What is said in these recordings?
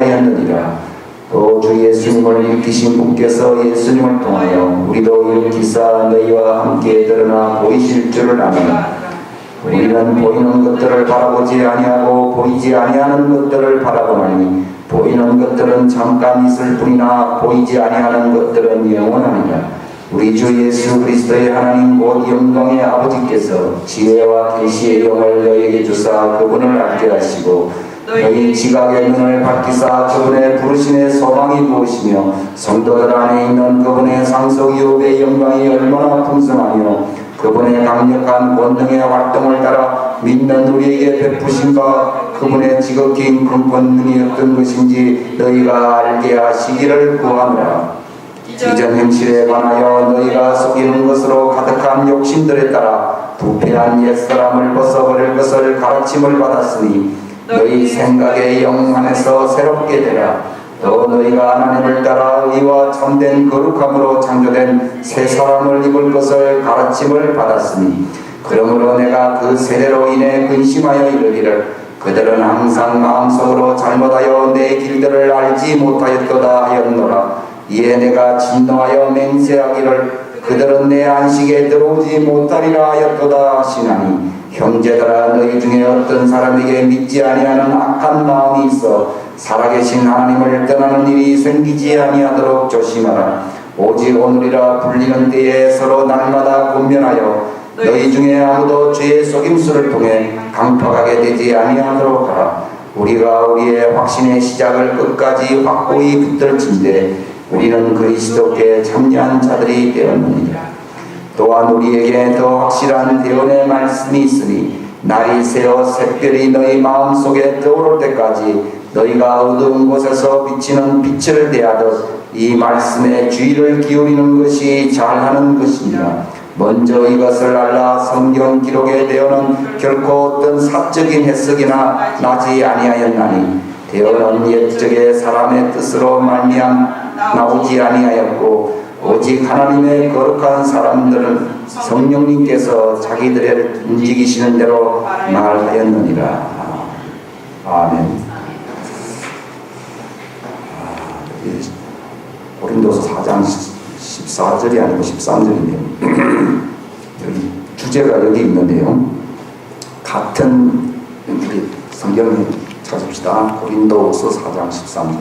하였느니라. 또 주 예수님을 일으키신 분께서 예수님을 통하여 우리도 일으키사 너희와 함께 드러나 보이실 줄을 아노라. 우리는 보이는 것들을 바라보지 아니하고 보이지 아니하는 것들을 바라보나니 보이는 것들은 잠깐 있을 뿐이나 보이지 아니하는 것들은 영원하니라. 우리 주 예수 그리스도의 하나님 곧 영광의 아버지께서 지혜와 계시의 영을 너희에게 주사 그분을 알게 하시고 너희 지각의 눈을 밝히사 그분의 부르심의 소망이 무엇이며 성도들 안에 있는 그분의 상속유업의 영광이 얼마나 풍성하며 그분의 강력한 권능의 활동을 따라 믿는 우리에게 베푸신가 그분의 지극히 큰 권능이 어떤 것인지 너희가 알게 하시기를 구하노라. 이전 행실에 관하여 너희가 속이는 것으로 가득한 욕심들에 따라 부패한 옛사람을 벗어버릴 것을 가르침을 받았으니 너희 생각의 영 안에서 새롭게 되라. 또 너희가 하나님을 따라 의와 참된 거룩함으로 창조된 새 사람을 입을 것을 가르침을 받았으니 그러므로 내가 그 세대로 인해 근심하여 이르기를 그들은 항상 마음속으로 잘못하여 내 길들을 알지 못하였도다 하였노라. 이에 내가 진노하여 맹세하기를 그들은 내 안식에 들어오지 못하리라 하였도다 하시나니 형제들아 너희 중에 어떤 사람에게 믿지 아니하는 악한 마음이 있어 살아계신 하나님을 떠나는 일이 생기지 아니하도록 조심하라. 오직 오늘이라 불리는 때에 서로 날마다 권면하여 너희 중에 아무도 죄의 속임수를 통해 강팍하게 되지 아니하도록 하라. 우리가 우리의 확신의 시작을 끝까지 확고히 붙들진대 우리는 그리스도께 참여한 자들이 되었느니라. 또한 우리에게 더 확실한 대언의 말씀이 있으니 날이 새어 샛별이 너희 마음속에 떠오를 때까지 너희가 어두운 곳에서 비치는 빛을 대하듯 이 말씀에 주의를 기울이는 것이 잘하는 것이니라. 먼저 이것을 알라. 성경 기록의 대언은 결코 어떤 사적인 해석이나 나지 아니하였나니 대언은 옛적의 사람의 뜻으로 나오지 아니하였고 오직 하나님의 거룩한 사람들은 성령님께서 자기들을 움직이시는 대로 말하였느니라. 아멘. 고린도서 4장 14절이 아니고 13절인데요. 여기 주제가 여기 있는데요. 같은 우리 성경을 찾읍시다. 고린도서 4장 13절.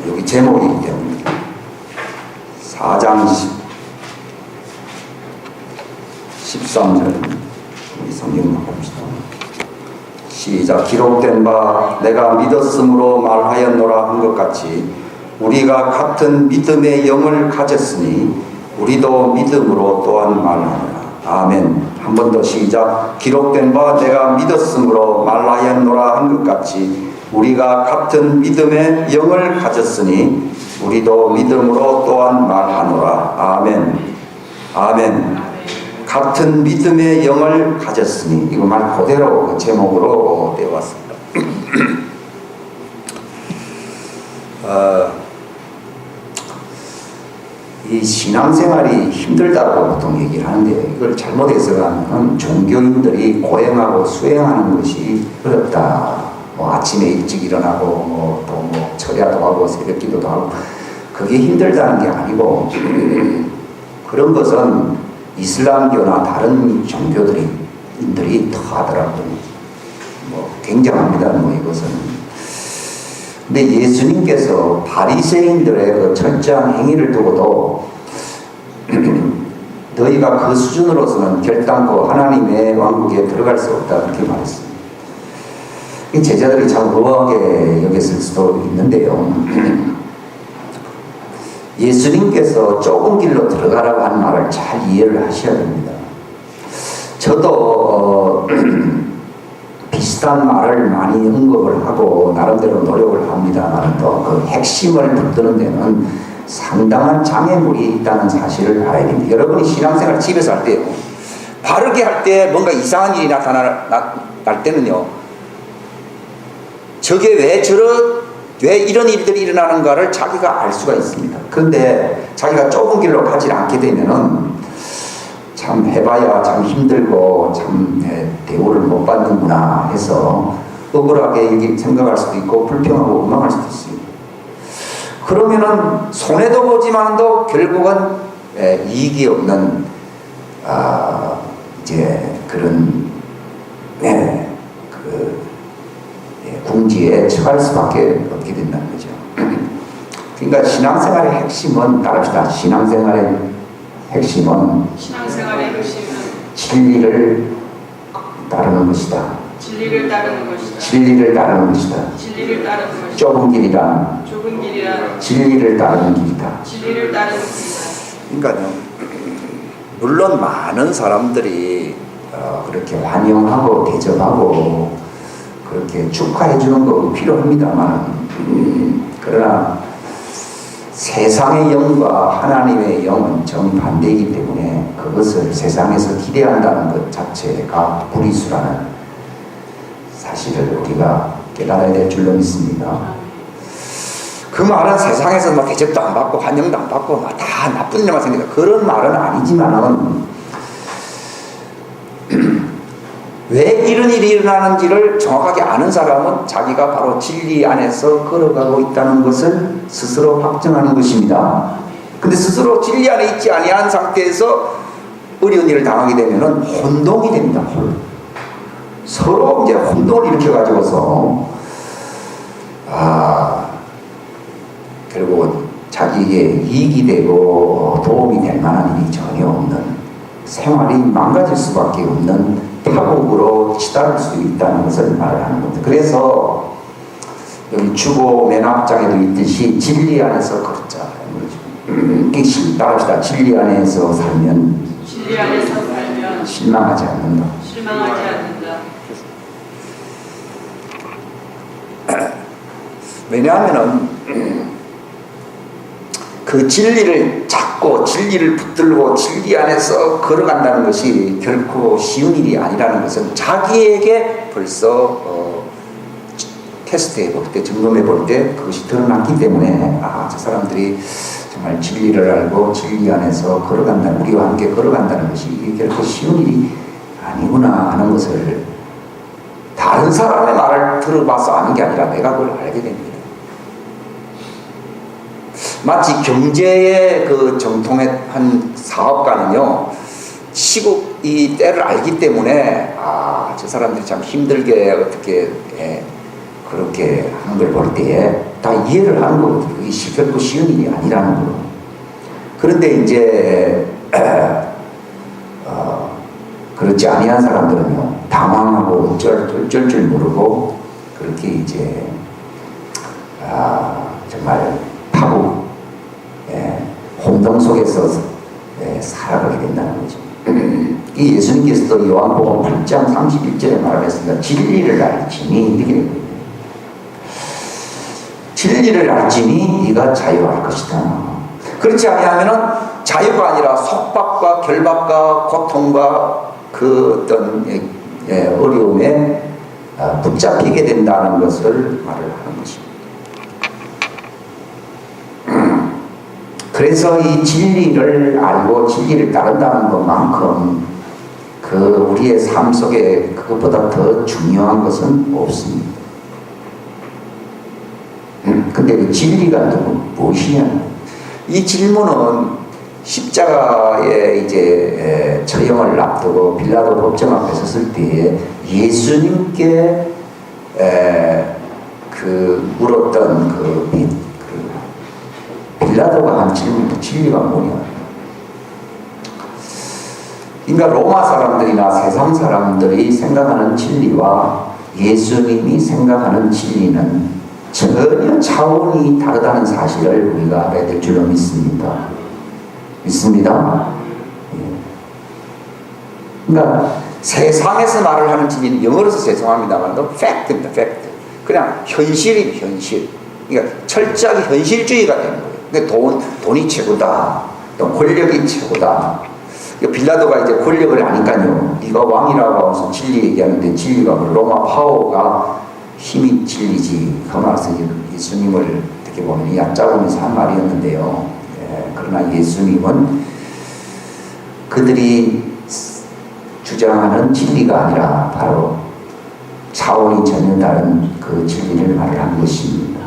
여기 제목이기 때문에 4장 13절 우리 성경을 봅시다. 시작. 기록된 바 내가 믿었으므로 말하였노라 한 것 같이 우리가 같은 믿음의 영을 가졌으니 우리도 믿음으로 또한 말하노라. 아멘. 한 번 더 시작. 기록된 바 내가 믿었으므로 말하였노라 한 것 같이 우리가 같은 믿음의 영을 가졌으니 우리도 믿음으로 또한 말하노라. 아멘. 아멘. 같은 믿음의 영을 가졌으니 이거 말 그대로 그 제목으로 되어왔습니다. 이 신앙생활이 힘들다고 보통 얘기를 하는데 이걸 잘못 해석하면 종교인들이 고행하고 수행하는 것이 어렵다. 뭐 아침에 일찍 일어나고 또 철야도 하고 새벽기도도 하고 그게 힘들다는 게 아니고 그런 것은 이슬람교나 다른 종교들이 더 하더라고요. 굉장합니다. 이것은. 근데 예수님께서 바리새인들의 그 철저한 행위를 두고도 너희가 그 수준으로서는 결단코 하나님의 왕국에 들어갈 수 없다 그렇게 말했습니다. 제자들이 참 의아하게 여겼을 수도 있는데요. 예수님께서 좁은 길로 들어가라고 한 말을 잘 이해를 하셔야 됩니다. 저도 비슷한 말을 많이 언급을 하고 나름대로 노력을 합니다만 또 그 핵심을 붙드는 데는 상당한 장애물이 있다는 사실을 알아야 됩니다. 여러분이 신앙생활 집에서 할 때요, 바르게 할 때 뭔가 이상한 일이 나타날 때는요, 저게 왜 이런 일들이 일어나는가를 자기가 알 수가 있습니다. 그런데 자기가 좁은 길로 가지 않게 되면은 참 해봐야 참 힘들고 참 대우를 못 받는구나 해서 억울하게 생각할 수도 있고 불평하고 원망할 수도 있습니다. 그러면은 손해도 보지만도 결국은 이익이 없는 이제 그런 궁지에 처할 수밖에 없게 된다는 거죠. 그러니까 신앙생활의 핵심은 따릅시다. 신앙생활의 핵심은 진리를 따르는 것이다. 진리를 따르는 것이다. 진리를 따르는 것이다. 진리를 따르는 것이다. 좁은 길이란 진리를 따르는 길이다. 진리를 따르는 길이다. 그러니까요. 물론 많은 사람들이 그렇게 환영하고 대접하고 그렇게 축하해 주는 거 필요합니다만 그러나 세상의 영과 하나님의 영은 정반대이기 때문에 그것을 세상에서 기대한다는 것 자체가 무리수라는 사실을 우리가 깨달아야 될 줄로 믿습니다. 그 말은 세상에서 막 대접도 안 받고 환영도 안 받고 막 다 나쁜 일만 생긴다 그런 말은 아니지만은 왜 이런 일이 일어나는지를 정확하게 아는 사람은 자기가 바로 진리 안에서 걸어가고 있다는 것을 스스로 확정하는 것입니다. 근데 스스로 진리 안에 있지 아니한 상태에서 어려운 일을 당하게 되면은 혼동이 됩니다. 서로 이제 혼동을 일으켜가지고서 결국은 자기에게 이익이 되고 도움이 될 만한 일이 전혀 없는 생활이 망가질 수밖에 없는 파국으로 치달을 수 있다는 것을 말하는 겁니다. 그래서 여기 주보 맨 앞장에도 있듯이 진리 안에서 걷자. 따릅시다. 진리 안에서 살면 실망하지 않는다. 왜냐하면은 그 진리를 찾고 진리를 붙들고 진리 안에서 걸어간다는 것이 결코 쉬운 일이 아니라는 것은 자기에게 벌써 테스트해 볼 때, 점검해 볼 때 그것이 드러났기 때문에 저 사람들이 정말 진리를 알고 진리 안에서 걸어간다, 우리와 함께 걸어간다는 것이 결코 쉬운 일이 아니구나 하는 것을 다른 사람의 말을 들어봐서 아는 게 아니라 내가 그걸 알게 됩니다. 마치 경제의 그 정통한 사업가는요, 시국이 때를 알기 때문에 저 사람들이 참 힘들게 어떻게 그렇게 하는 걸 볼 때에 다 이해를 하는 거거든요. 그게 결코 쉬운 일이 아니라는 거. 그런데 이제 그렇지 아니한 사람들은요, 당황하고 어쩔 줄 모르고 그렇게 이제 정말 파국 혼동 속에서 살아가게 된다는 거죠. 이 예수님께서도 요한복음 8장 31절에 말하셨습니다. 진리를 알지니 이렇게 됩니다. 진리를 알지니 네가 자유할 것이다. 그렇지 아니하면은 자유가 아니라 속박과 결박과 고통과 그 어떤 어려움에 붙잡히게 된다는 것을 말을 하는 것입니다. 그래서 이 진리를 알고 진리를 따른다는 것만큼 우리의 삶 속에 그것보다 더 중요한 것은 없습니다. 근데 그 진리가 무엇이냐? 이 질문은 십자가에 이제 처형을 앞두고 빌라도 법정 앞에 섰을 때에 예수님께 물었던 빌라도가 한 질문, 진리가 뭐냐? 그러니까 로마 사람들이나 세상 사람들이 생각하는 진리와 예수님이 생각하는 진리는 전혀 차원이 다르다는 사실을 우리가 알아야 될 줄로 믿습니다. 믿습니다. 그러니까 세상에서 말을 하는 진리는 영어로서 죄송합니다만도 팩트입니다. 팩트. 그냥 현실입니다. 현실. 그러니까 철저하게 현실주의가 되는 거예요. 근데 돈이 최고다. 또 권력이 최고다. 빌라도가 이제 권력을 아니까요. 네가 왕이라고 하면서 진리 얘기하는데 진리가 로마 파워가 힘이 진리지. 그 말에서 예수님을 어떻게 보면 얕잡으면서 한 말이었는데요. 그러나 예수님은 그들이 주장하는 진리가 아니라 바로 차원이 전혀 다른 그 진리를 말을 한 것입니다.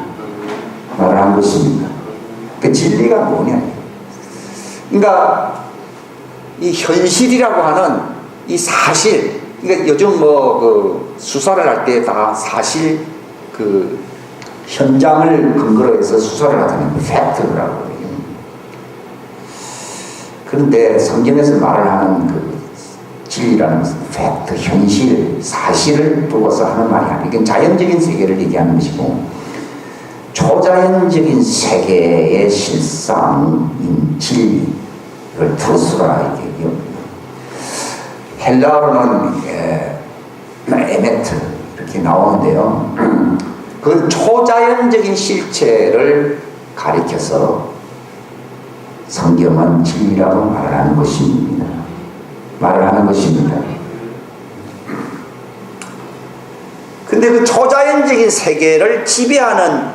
말을 한 것입니다. 그 진리가 뭐냐? 그러니까 이 현실이라고 하는 이 사실, 그러니까 요즘 뭐 그 수사를 할 때 다 사실 그 현장을 근거로 해서 수사를 하잖아요. 팩트라고. 그런데 성경에서 말을 하는 그 진리라는 것은 팩트, 현실, 사실을 두고서 하는 말이 아니에요. 이건 자연적인 세계를 얘기하는 것이고, 초자연적인 세계의 실상인 진리를 트루스라 이렇게 얘기합니다. 헬라어로는 에메트 이렇게 나오는데요. 그 초자연적인 실체를 가리켜서 성경은 진리라고 말을 하는 것입니다. 말을 하는 것입니다. 근데 그 초자연적인 세계를 지배하는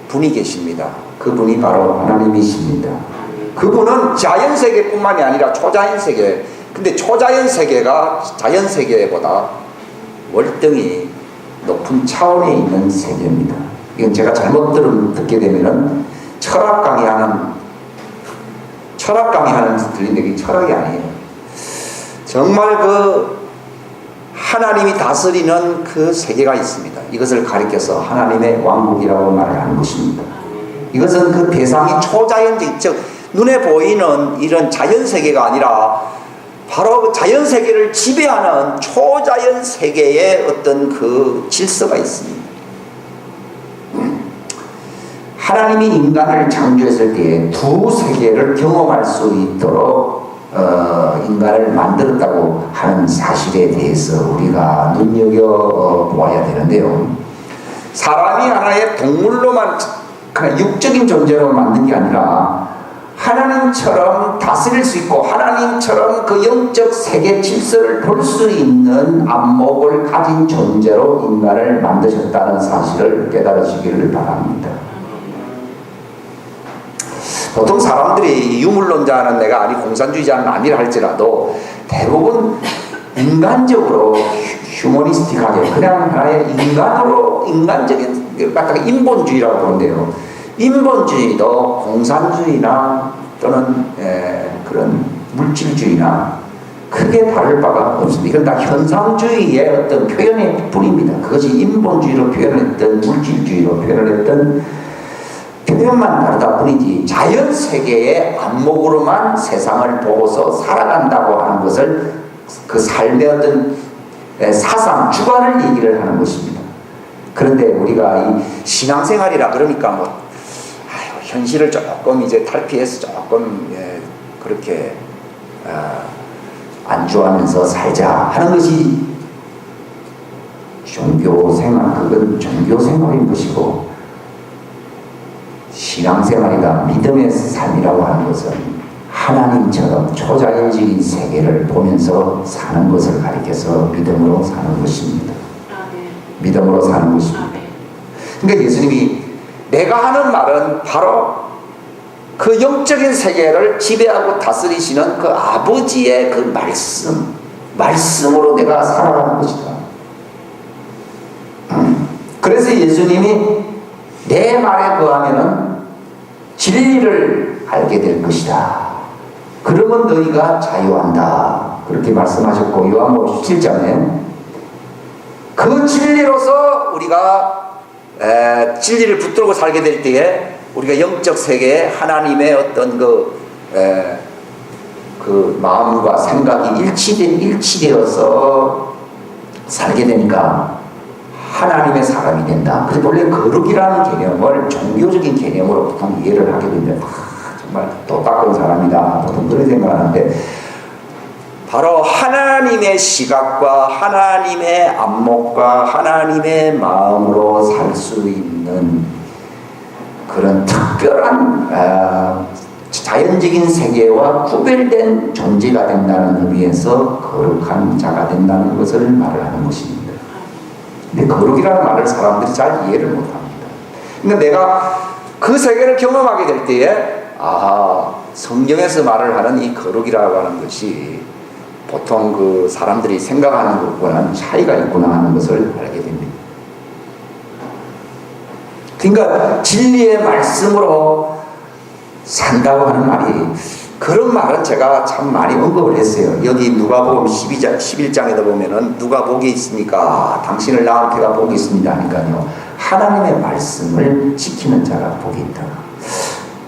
분이 계십니다. 그분이 바로 하나님이십니다. 그분은 자연세계뿐만이 아니라 초자연세계, 근데 초자연세계가 자연세계보다 월등히 높은 차원에 있는 세계입니다. 이건 제가 잘못 듣게 되면은 철학 강의하는 들린데 이게 철학이 아니에요. 정말 그 하나님이 다스리는 그 세계가 있습니다. 이것을 가리켜서 하나님의 왕국이라고 말을 하는 것입니다. 이것은 그 대상이 초자연적, 즉 눈에 보이는 이런 자연세계가 아니라 바로 그 자연세계를 지배하는 초자연세계의 어떤 그 질서가 있습니다. 하나님이 인간을 창조했을 때에 두 세계를 경험할 수 있도록 인간을 만들었다고 하는 사실에 대해서 우리가 눈여겨보아야 되는데요. 사람이 하나의 동물로만 그냥 육적인 존재로 만든 게 아니라 하나님처럼 다스릴 수 있고 하나님처럼 그 영적 세계 질서를 볼 수 있는 안목을 가진 존재로 인간을 만드셨다는 사실을 깨달으시기를 바랍니다. 보통 사람들이 유물론자는 내가 아니 공산주의자는 아니라 할지라도 대부분 인간적으로 휴머니스틱하게 그냥 하나의 인간적인 약간 인본주의라고 보는데요. 인본주의도 공산주의나 또는 그런 물질주의나 크게 다를 바가 없습니다. 이건 다 현상주의의 어떤 표현의 뿐입니다. 그것이 인본주의로 표현했던 물질주의로 표현했던 표현만 다르다 뿐이지 자연세계의 안목으로만 세상을 보고서 살아간다고 하는 것을 그 삶의 어떤 사상, 주관을 얘기를 하는 것입니다. 그런데 우리가 이 신앙생활이라 그러니까 뭐 현실을 조금 이제 탈피해서 조금 그렇게 안주하면서 살자 하는 것이 종교생활, 그건 종교생활인 것이고 신앙생활이다, 믿음의 삶이라고 하는 것은 하나님처럼 초자연적인 세계를 보면서 사는 것을 가리켜서 믿음으로 사는 것입니다. 믿음으로 사는 것입니다. 그러니까 예수님이 내가 하는 말은 바로 그 영적인 세계를 지배하고 다스리시는 그 아버지의 그 말씀으로 내가 살아가는 것이다. 그래서 예수님이 내 말에 거하면은 진리를 알게 될 것이다. 그러면 너희가 자유한다. 그렇게 말씀하셨고 요한복음 17장에 그 진리로서 우리가 진리를 붙들고 살게 될 때에 우리가 영적 세계에 하나님의 어떤 그 마음과 생각이 일치되어서 살게 되니까 하나님의 사람이 된다. 그래서 원래 거룩이라는 개념을 종교적인 개념으로 보통 이해를 하게 되면 정말 또 닦은 사람이다. 보통 그런 생각을 하는데 바로 하나님의 시각과 하나님의 안목과 하나님의 마음으로 살 수 있는 그런 특별한 자연적인 세계와 구별된 존재가 된다는 의미에서 거룩한 자가 된다는 것을 말을 하는 것입니다. 근데 거룩이라는 말을 사람들이 잘 이해를 못합니다. 그러니까 내가 그 세계를 경험하게 될 때에 성경에서 말을 하는 이 거룩이라고 하는 것이 보통 그 사람들이 생각하는 것과는 차이가 있구나 하는 것을 알게 됩니다. 그러니까 진리의 말씀으로 산다고 하는 말이, 그런 말은 제가 참 많이 언급을 했어요. 여기 누가복음 11장에도 보면은 누가 복이 있습니까? 당신을 낳은 태가 복이 있습니다 하니까요, 하나님의 말씀을 지키는 자가 복이 있다.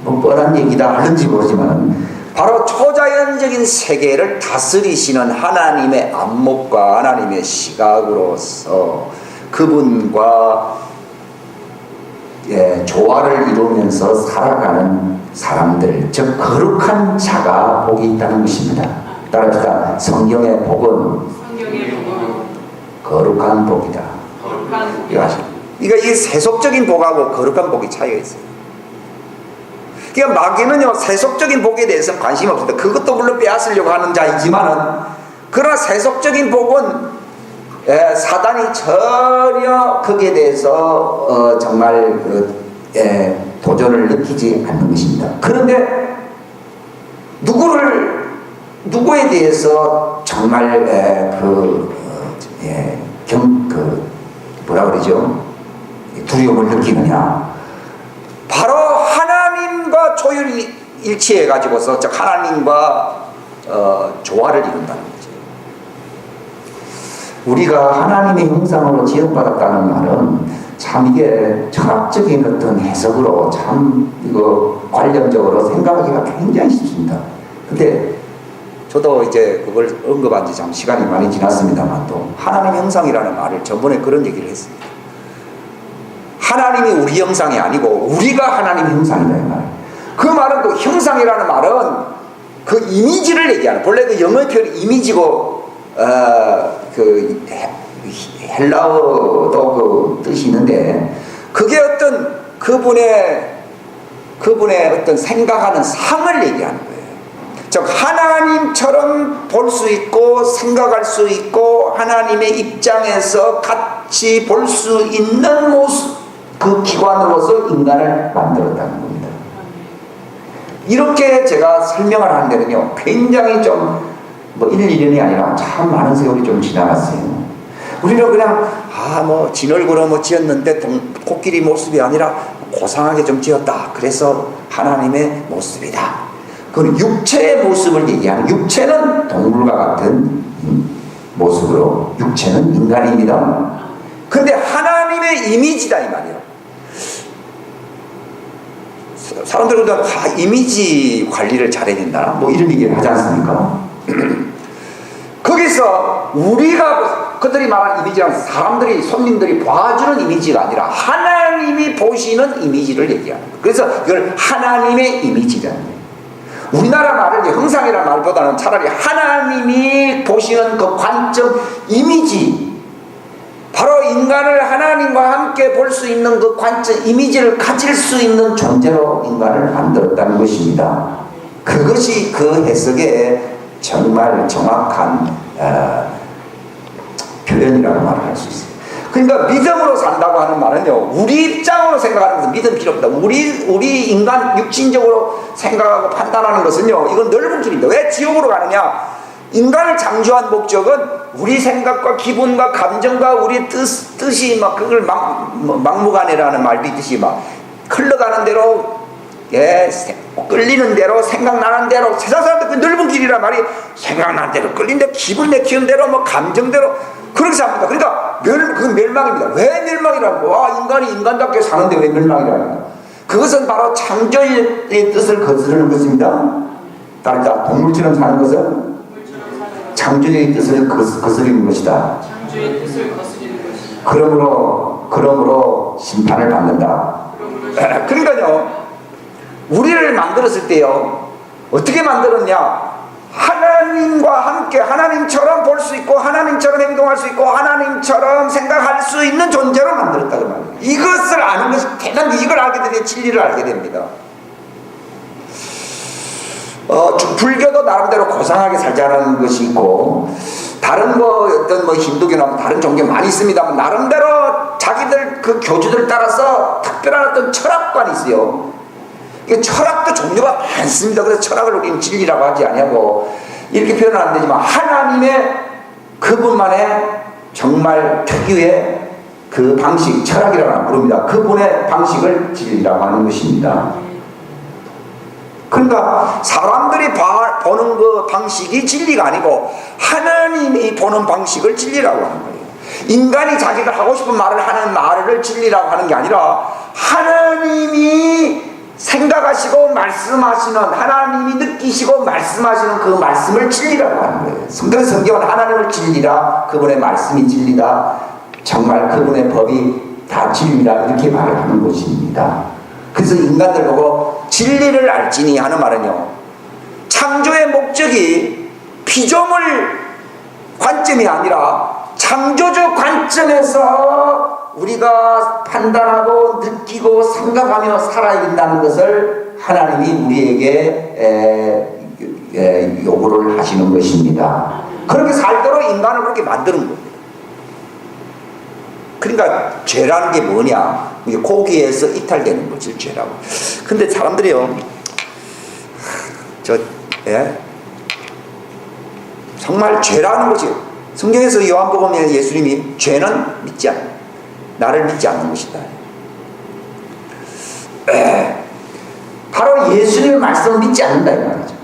뭐 뻔한 얘기다 하는지 모르지만, 바로 초자연적인 세계를 다스리시는 하나님의 안목과 하나님의 시각으로서 그분과 조화를 이루면서 살아가는 사람들, 즉 거룩한 자가 복이 있다는 것입니다. 따라서 성경의 복은 거룩한 복이다. 그러니까 이 세속적인 복하고 거룩한 복이 차이가 있어요. 그러니까 마귀는요, 세속적인 복에 대해서는 관심이 없습니다. 그것도 물론 빼앗으려고 하는 자이지만은, 그러나 세속적인 복은 사단이 전혀 거기에 대해서 정말 도전을 느끼지 않는 것입니다. 그런데 누구에 대해서 정말 뭐라 그러죠? 두려움을 느끼느냐? 바로 하나님과 조율이 일치해 가지고서, 즉 하나님과 조화를 이룬다는 거죠. 우리가 하나님의 형상으로 지음받았다는 말은 참 이게 철학적인 어떤 해석으로 참 이거 관련적으로 생각하기가 굉장히 쉽습니다. 근데 저도 이제 그걸 언급한 지 참 시간이 많이 지났습니다만, 또 하나님 형상이라는 말을 전번에 그런 얘기를 했습니다. 하나님이 우리 형상이 아니고 우리가 하나님 형상이다 이 말. 그 말은, 그 형상이라는 말은 그 이미지를 얘기하는, 본래 그 영어의 표현이 이미지고 그 헬라어도 그 뜻이 있는데, 그게 어떤 그분의 어떤 생각하는 상을 얘기하는 거예요. 즉 하나님처럼 볼 수 있고 생각할 수 있고 하나님의 입장에서 같이 볼 수 있는 모습, 그 기관으로서 인간을 만들었다는 겁니다. 이렇게 제가 설명을 하는 데는요, 굉장히 좀 뭐 1, 2년이 아니라 참 많은 세월이 좀 지나갔어요. 우리는 그냥 뭐 진얼굴어 뭐 지었는데 코끼리 모습이 아니라 고상하게 좀 지었다, 그래서 하나님의 모습이다. 그건 육체의 모습을 얘기하는, 육체는 동물과 같은 모습으로, 육체는 인간입니다. 근데 하나님의 이미지다 이 말이에요. 사람들은 다 이미지 관리를 잘해야 된다, 뭐 이런 얘기를 하지 않습니까? 거기서 우리가, 그들이 말하는 이미지란 사람들이, 손님들이 봐주는 이미지가 아니라 하나님이 보시는 이미지를 얘기하는 거예요. 그래서 이걸 하나님의 이미지라는 거예요. 우리나라 말은 형상이라는 말보다는 차라리 하나님이 보시는 그 관점, 이미지, 바로 인간을 하나님과 함께 볼 수 있는 그 관점, 이미지를 가질 수 있는 존재로 인간을 만들었다는 것입니다. 그것이 그 해석의 정말 정확한 표현이라고 말할 수 있어요. 그러니까 믿음으로 산다고 하는 말은요, 우리 입장으로 생각하는 것은 믿음 필요 없다. 우리 인간 육신적으로 생각하고 판단하는 것은요, 이건 넓은 길입니다. 왜 지옥으로 가느냐? 인간을 창조한 목적은 우리 생각과 기분과 감정과 우리 뜻이 막 그걸 막무가내라는 말도 있듯이 막 흘러가는 대로, 끌리는 대로, 생각나는 대로, 세상 사람들 그 넓은 길이란 말이 생각나는 대로, 끌린 대로, 기분 내키는 대로, 뭐 감정대로 그렇게 삽니다. 그러니까 그건 멸망입니다. 왜 멸망이라고? 인간이 인간답게 사는데 왜 멸망이라고? 그것은 바로 창조의 뜻을 거스르는 것입니다. 따르자 동물처럼 사는 것은 창조의 뜻을 거스르는 것이다. 창조의 뜻을 거스르는 것이다. 그러므로 심판을 받는다. 그러니까요, 우리를 만들었을 때요, 어떻게 만들었냐? 하나님과 함께 하나님처럼 볼 수 있고 하나님처럼 행동할 수 있고 하나님처럼 생각할 수 있는 존재로 만들었다고 말이에요. 이것을 아는 것이 대단히, 이걸 알게 되면 진리를 알게 됩니다. 불교도 나름대로 고상하게 살자는 것이 있고, 다른 어떤 힌두교나 다른 종교 많이 있습니다만, 나름대로 자기들 그 교주들 따라서 특별한 어떤 철학관이 있어요. 철학도 종류가 많습니다. 그래서 철학을 우리는 진리라고 하지 아니하고, 이렇게 표현은 안 되지만 하나님의 그분만의 정말 특유의 그 방식, 철학이라고 부릅니다. 그분의 방식을 진리라고 하는 것입니다. 그러니까 사람들이 보는 그 방식이 진리가 아니고 하나님이 보는 방식을 진리라고 하는 거예요. 인간이 자기가 하고 싶은 말을 하는 말을 진리라고 하는 게 아니라 하나님이 생각하시고 말씀하시는, 하나님이 느끼시고 말씀하시는 그 말씀을 진리라고 하는 거예요. 성경은 하나님을 진리라, 그분의 말씀이 진리다, 정말 그분의 법이 다 진리라, 이렇게 말을 하는 것입니다. 그래서 인간들 보고 진리를 알지니 하는 말은요, 창조의 목적이 피조물 관점이 아니라 창조적 관점에서 우리가 판단하고 느끼고 생각하며 살아야 된다는 것을 하나님이 우리에게 요구를 하시는 것입니다. 그렇게 살도록 인간을 그렇게 만드는 겁니다. 그러니까 죄라는 게 뭐냐, 고기에서 이탈되는 거지, 죄라고. 근데 사람들이요, 정말 죄라는 것이, 성경에서 요한복음에 예수님이 죄는 믿지 않는, 나를 믿지 않는 것이다. 바로 예수님의 말씀을 믿지 않는다 이 말이죠.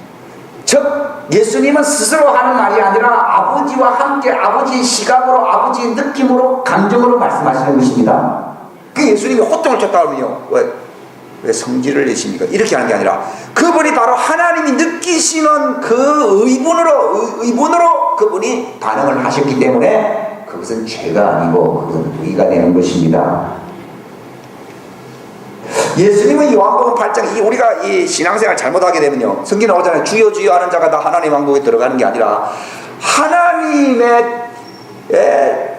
즉 예수님은 스스로 하는 말이 아니라 아버지와 함께 아버지의 시각으로, 아버지의 느낌으로, 감정으로 말씀하시는 것입니다. 그 예수님이 호통을 쳤다 하면요, 왜 성질을 내십니까? 이렇게 하는 게 아니라 그분이 바로 하나님이 느끼시는 그 의분으로 그분이 반응을 하셨기 때문에 그것은 죄가 아니고 그것은 의가 되는 것입니다. 예수님은 요한복음 8장, 우리가 이 신앙생활 잘못하게 되면요, 성경 나오잖아요. 주여 주여 하는 자가 다 하나님 왕국에 들어가는 게 아니라 하나님의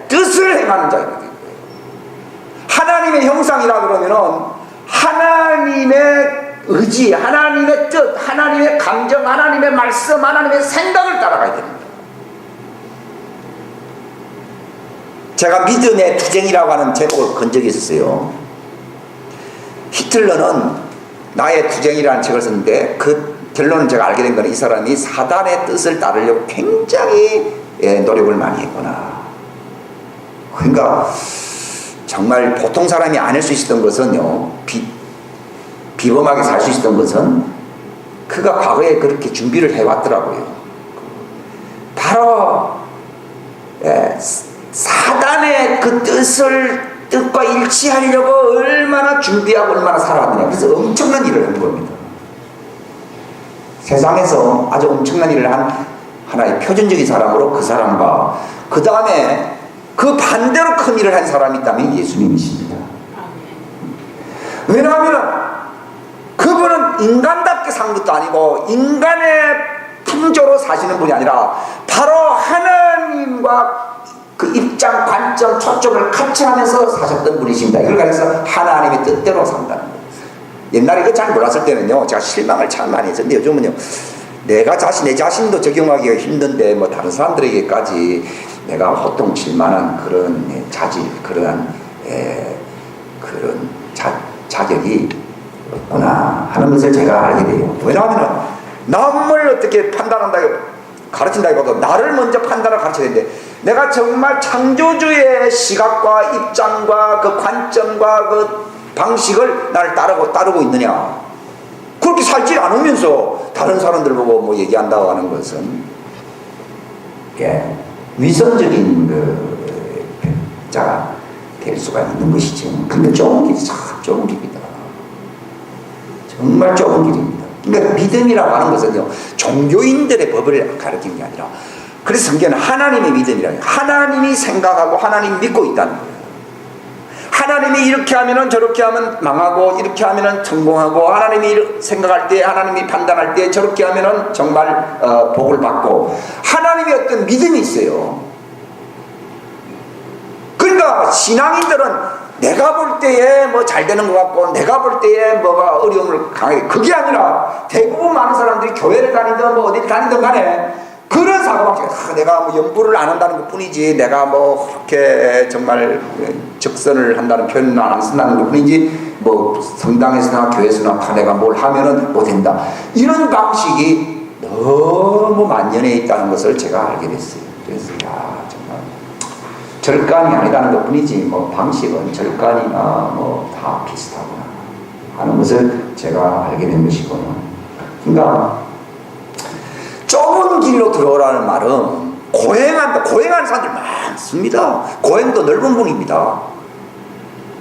뜻을 행하는 자입니다. 하나님의 형상이라 그러면은 하나님의 의지, 하나님의 뜻, 하나님의 감정, 하나님의 말씀, 하나님의 생각을 따라가야 됩니다. 제가 믿음의 투쟁이라고 하는 제목을 건 적이 있었어요. 히틀러는 나의 투쟁이라는 책을 썼는데 그 결론은 제가 알게 된 건 이 사람이 사단의 뜻을 따르려고 굉장히 노력을 많이 했구나. 그러니까 정말 보통 사람이 아닐 수 있었던 것은요, 비범하게 살 수 있었던 것은 그가 과거에 그렇게 준비를 해왔더라고요. 바로 사단의 그 뜻과 일치하려고 얼마나 준비하고 얼마나 살아왔느냐. 그래서 엄청난 일을 한 겁니다. 세상에서 아주 엄청난 일을 한 하나의 표준적인 사람으로 그 사람과 그 다음에 그 반대로 큰 일을 한 사람이 있다면 예수님이십니다. 왜냐하면 그분은 인간답게 산 것도 아니고 인간의 풍조로 사시는 분이 아니라 바로 하나님과 그 입장, 관점, 초점을 같이 하면서 사셨던 분이십니다. 이걸 가리켜서 하나님의 뜻대로 산다는 거예요. 옛날에 이거 잘 몰랐을 때는요, 제가 실망을 참 많이 했었는데 요즘은요, 내 자신도 적용하기가 힘든데 뭐 다른 사람들에게까지 내가 호통칠 만한 그런 자질, 그런 자격이 없구나 하는 것을 제가 알게 돼요. 왜냐하면 남을 어떻게 판단한다고 가르친다기보다 나를 먼저 판단을 가르쳐야 되는데, 내가 정말 창조주의 시각과 입장과 그 관점과 그 방식을 나를 따르고 있느냐. 그렇게 살지 않으면서 다른 사람들 보고 뭐 얘기한다고 하는 것은 위선적인 그 자가 될 수가 있는 것이죠. 근데 좁은 길이 참 좁은 길이다. 정말 좁은 길입니다. 그러니까 믿음이라고 하는 것은요, 종교인들의 법을 가르치는 게 아니라, 그래서 성경은 하나님의 믿음이라고 해요. 하나님이 생각하고 하나님 믿고 있다는 거예요. 하나님이 이렇게 하면은 저렇게 하면 망하고, 이렇게 하면은 성공하고, 하나님이 생각할 때, 하나님이 판단할 때 저렇게 하면은 정말 복을 받고, 하나님의 어떤 믿음이 있어요. 그러니까 신앙인들은 내가 볼 때에 뭐 잘 되는 것 같고, 내가 볼 때에 뭐가 어려움을 강하게, 그게 아니라 대부분 많은 사람들이 교회를 다니든 뭐 어디 다니든 간에 그런 사고방식, 내가 뭐 연구를 안 한다는 것 뿐이지, 내가 뭐 그렇게 정말 적선을 한다는 표현을 안 쓴다는 것 뿐이지, 뭐 성당에서나 교회에서나 내가 뭘 하면은 못 된다. 이런 방식이 너무 만연해 있다는 것을 제가 알게 됐어요. 그래서 야 정말 절간이 아니라는 것 뿐이지 뭐 방식은 절간이나 뭐 다 비슷하구나 하는 것을 제가 알게 된 것이거든요. 그러니까 좁은 길로 들어오라는 말은 고행하는 사람들 많습니다. 고행도 넓은 분입니다.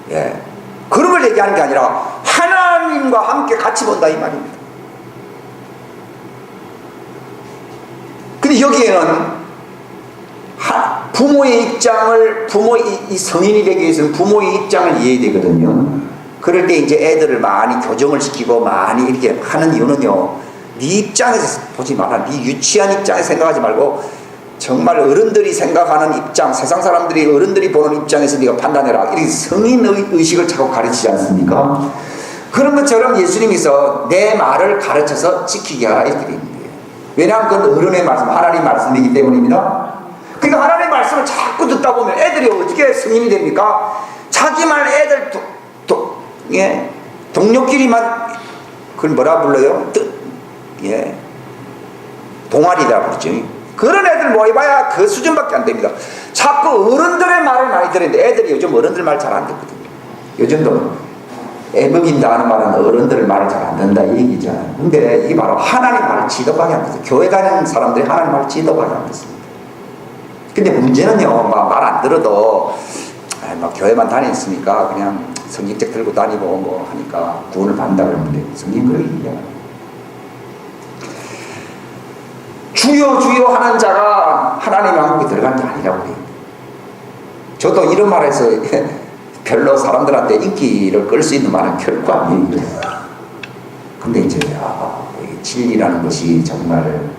예, 그런 걸 얘기하는 게 아니라 하나님과 함께 같이 본다 이 말입니다. 근데 여기에는 부모의 입장을 이 성인이 되기 위해서는 부모의 입장을 이해해야 되거든요. 그럴 때 이제 애들을 많이 교정을 시키고 많이 이렇게 하는 이유는요, 네 입장에서 보지 마라. 네 유치한 입장에서 생각하지 말고 정말 어른들이 생각하는 입장, 세상 사람들이 어른들이 보는 입장에서 네가 판단해라. 이렇게 성인의 의식을 자꾸 가르치지 않습니까? 그런 것처럼 예수님께서 내 말을 가르쳐서 지키게 하라 이렇게 되는 거예요. 왜냐하면 그건 어른의 말씀, 하나님 말씀이기 때문입니다. 그러니까 하나님의 말씀을 자꾸 듣다 보면 애들이 어떻게 성인이 됩니까? 자기 말 애들 동료끼리만 그걸 뭐라 불러요? 동아리라 그러죠. 그런 애들 모여봐야 그 수준밖에 안 됩니다. 자꾸 어른들의 말을 많이 들었는데 애들이 요즘 어른들 말 잘 안 듣거든요. 요즘도 애먹인다 하는 말은 어른들 말을 잘 안 듣는다 이 얘기잖아요. 근데 이게 바로 하나님 말을 지도하게 안 듣어요. 교회 다니는 사람들이 하나님 말을 지도하게 안 듣습니다. 근데 문제는요, 말 안 들어도 교회만 다녔으니까 그냥 성경책 들고 다니고 뭐 하니까 구원을 받는다 그러는데 성경 그렇게 얘기하는 주여 주여 하는 자가 하나님의 왕국에 들어간 게 아니라고 해요. 저도 이런 말에서 별로 사람들한테 인기를 끌 수 있는 말은 결코 아니에요. 근데 이제 진리라는 것이 정말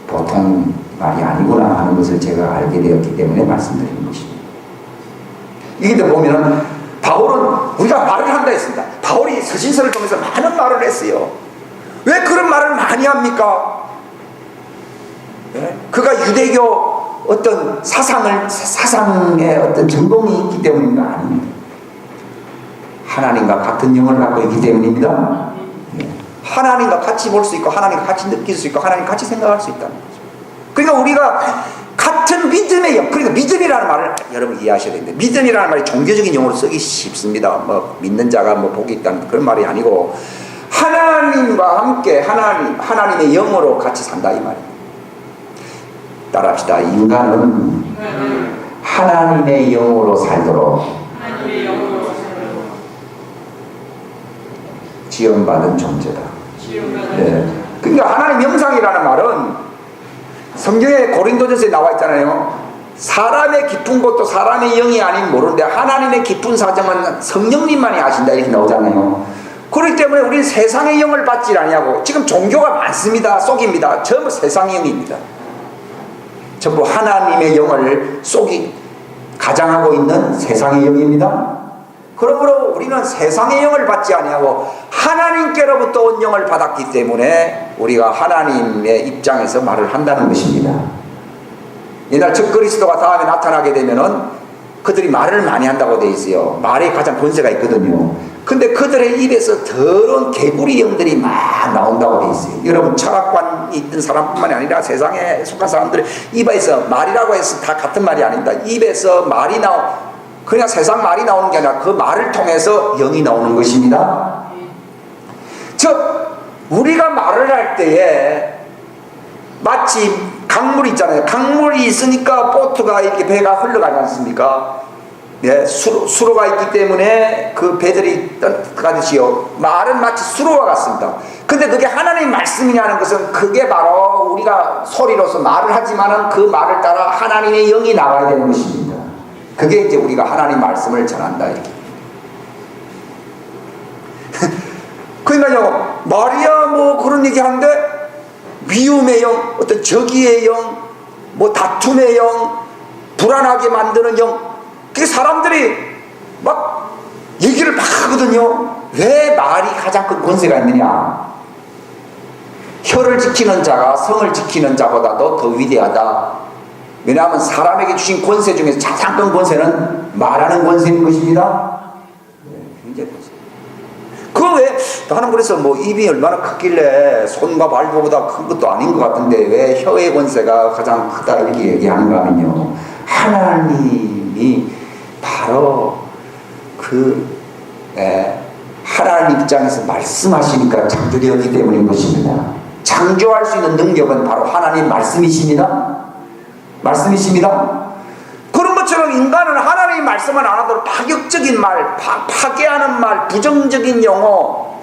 보통 말이 아니구나 하는 것을 제가 알게 되었기 때문에 말씀드리는 것입니다. 이게 보면은 바울은 우리가 말을 한다 했습니다. 바울이 서신서를 통해서 많은 말을 했어요. 왜 그런 말을 많이 합니까? 그가 유대교 어떤 사상의 어떤 전공이 있기 때문인 거 아닙니다. 하나님과 같은 영을 갖고 있기 때문입니다. 하나님과 같이 볼 수 있고 하나님과 같이 느낄 수 있고 하나님과 같이 생각할 수 있다는 거죠. 그러니까 우리가 같은 믿음의 영, 그러니까 믿음이라는 말을 여러분 이해하셔야 되는데, 믿음이라는 말이 종교적인 용어로 쓰기 쉽습니다. 뭐 믿는 자가 뭐 복이 있다는 그런 말이 아니고 하나님과 함께 하나님의 영으로 같이 산다 이 말입니다. 따라합시다. 인간은 하나님의 영으로 살도록 지원받은 존재다. 네. 그러니까 하나님 영상이라는 말은 성경에 고린도전서에 나와 있잖아요. 사람의 깊은 것도 사람의 영이 아닌 모르는데 하나님의 깊은 사정은 성령님만이 아신다 이렇게 나오잖아요. 그렇기 때문에 우리는 세상의 영을 받지 아니하고, 지금 종교가 많습니다. 속입니다. 전부 세상의 영입니다. 전부 하나님의 영을 가장하고 있는 세상의 영입니다. 그러므로 우리는 세상의 영을 받지 아니하고 하나님께로부터 온 영을 받았기 때문에 우리가 하나님의 입장에서 말을 한다는 것입니다. 옛날 적그리스도가 다음에 나타나게 되면은 그들이 말을 많이 한다고 되어 있어요. 말에 가장 권세가 있거든요. 근데 그들의 입에서 더러운 개구리 영들이 막 나온다고 되어 있어요. 여러분, 철학관이 있던 사람뿐만이 아니라 세상에 속한 사람들의 입에서 말이라고 해서 다 같은 말이 아닙니다. 입에서 말이 그냥 세상 말이 나오는 게 아니라 그 말을 통해서 영이 나오는 것입니다. 즉 우리가 말을 할 때에 마치 강물이 있잖아요. 강물이 있으니까 보트가 이렇게 배가 흘러가지 않습니까? 네, 수로가 있기 때문에 그 배들이 떠가듯이요. 말은 마치 수로와 같습니다. 근데 그게 하나님의 말씀이냐는 것은 그게 바로 우리가 소리로서 말을 하지만은 그 말을 따라 하나님의 영이 나와야 되는 것입니다. 그게 이제 우리가 하나님 말씀을 전한다 이렇게. 그러니까요, 마리아 뭐 그런 얘기 하는데 미움의 영, 어떤 적의의 영, 뭐 다툼의 영, 불안하게 만드는 영, 그 사람들이 막 얘기를 막 하거든요. 왜 말이 가장 큰 권세가 있느냐? 혀를 지키는 자가 성을 지키는 자보다도 더 위대하다. 왜냐하면 사람에게 주신 권세 중에서 가장 큰 권세는 말하는 권세인 것입니다. 굉장히 권세. 그 왜 나는 그래서 뭐 입이 얼마나 크길래 손과 발보다 큰 것도 아닌 것 같은데 왜 혀의 권세가 가장 크다 이렇게 얘기하는가 하면요, 하나님이 바로 하나님 입장에서 말씀하시니까 창조되었기 때문인 것입니다. 창조할 수 있는 능력은 바로 하나님 말씀이십니다. 말씀이십니다. 그런 것처럼 인간은 하나님의 말씀을 안 하도록 파격적인 말, 파괴하는 말, 부정적인 용어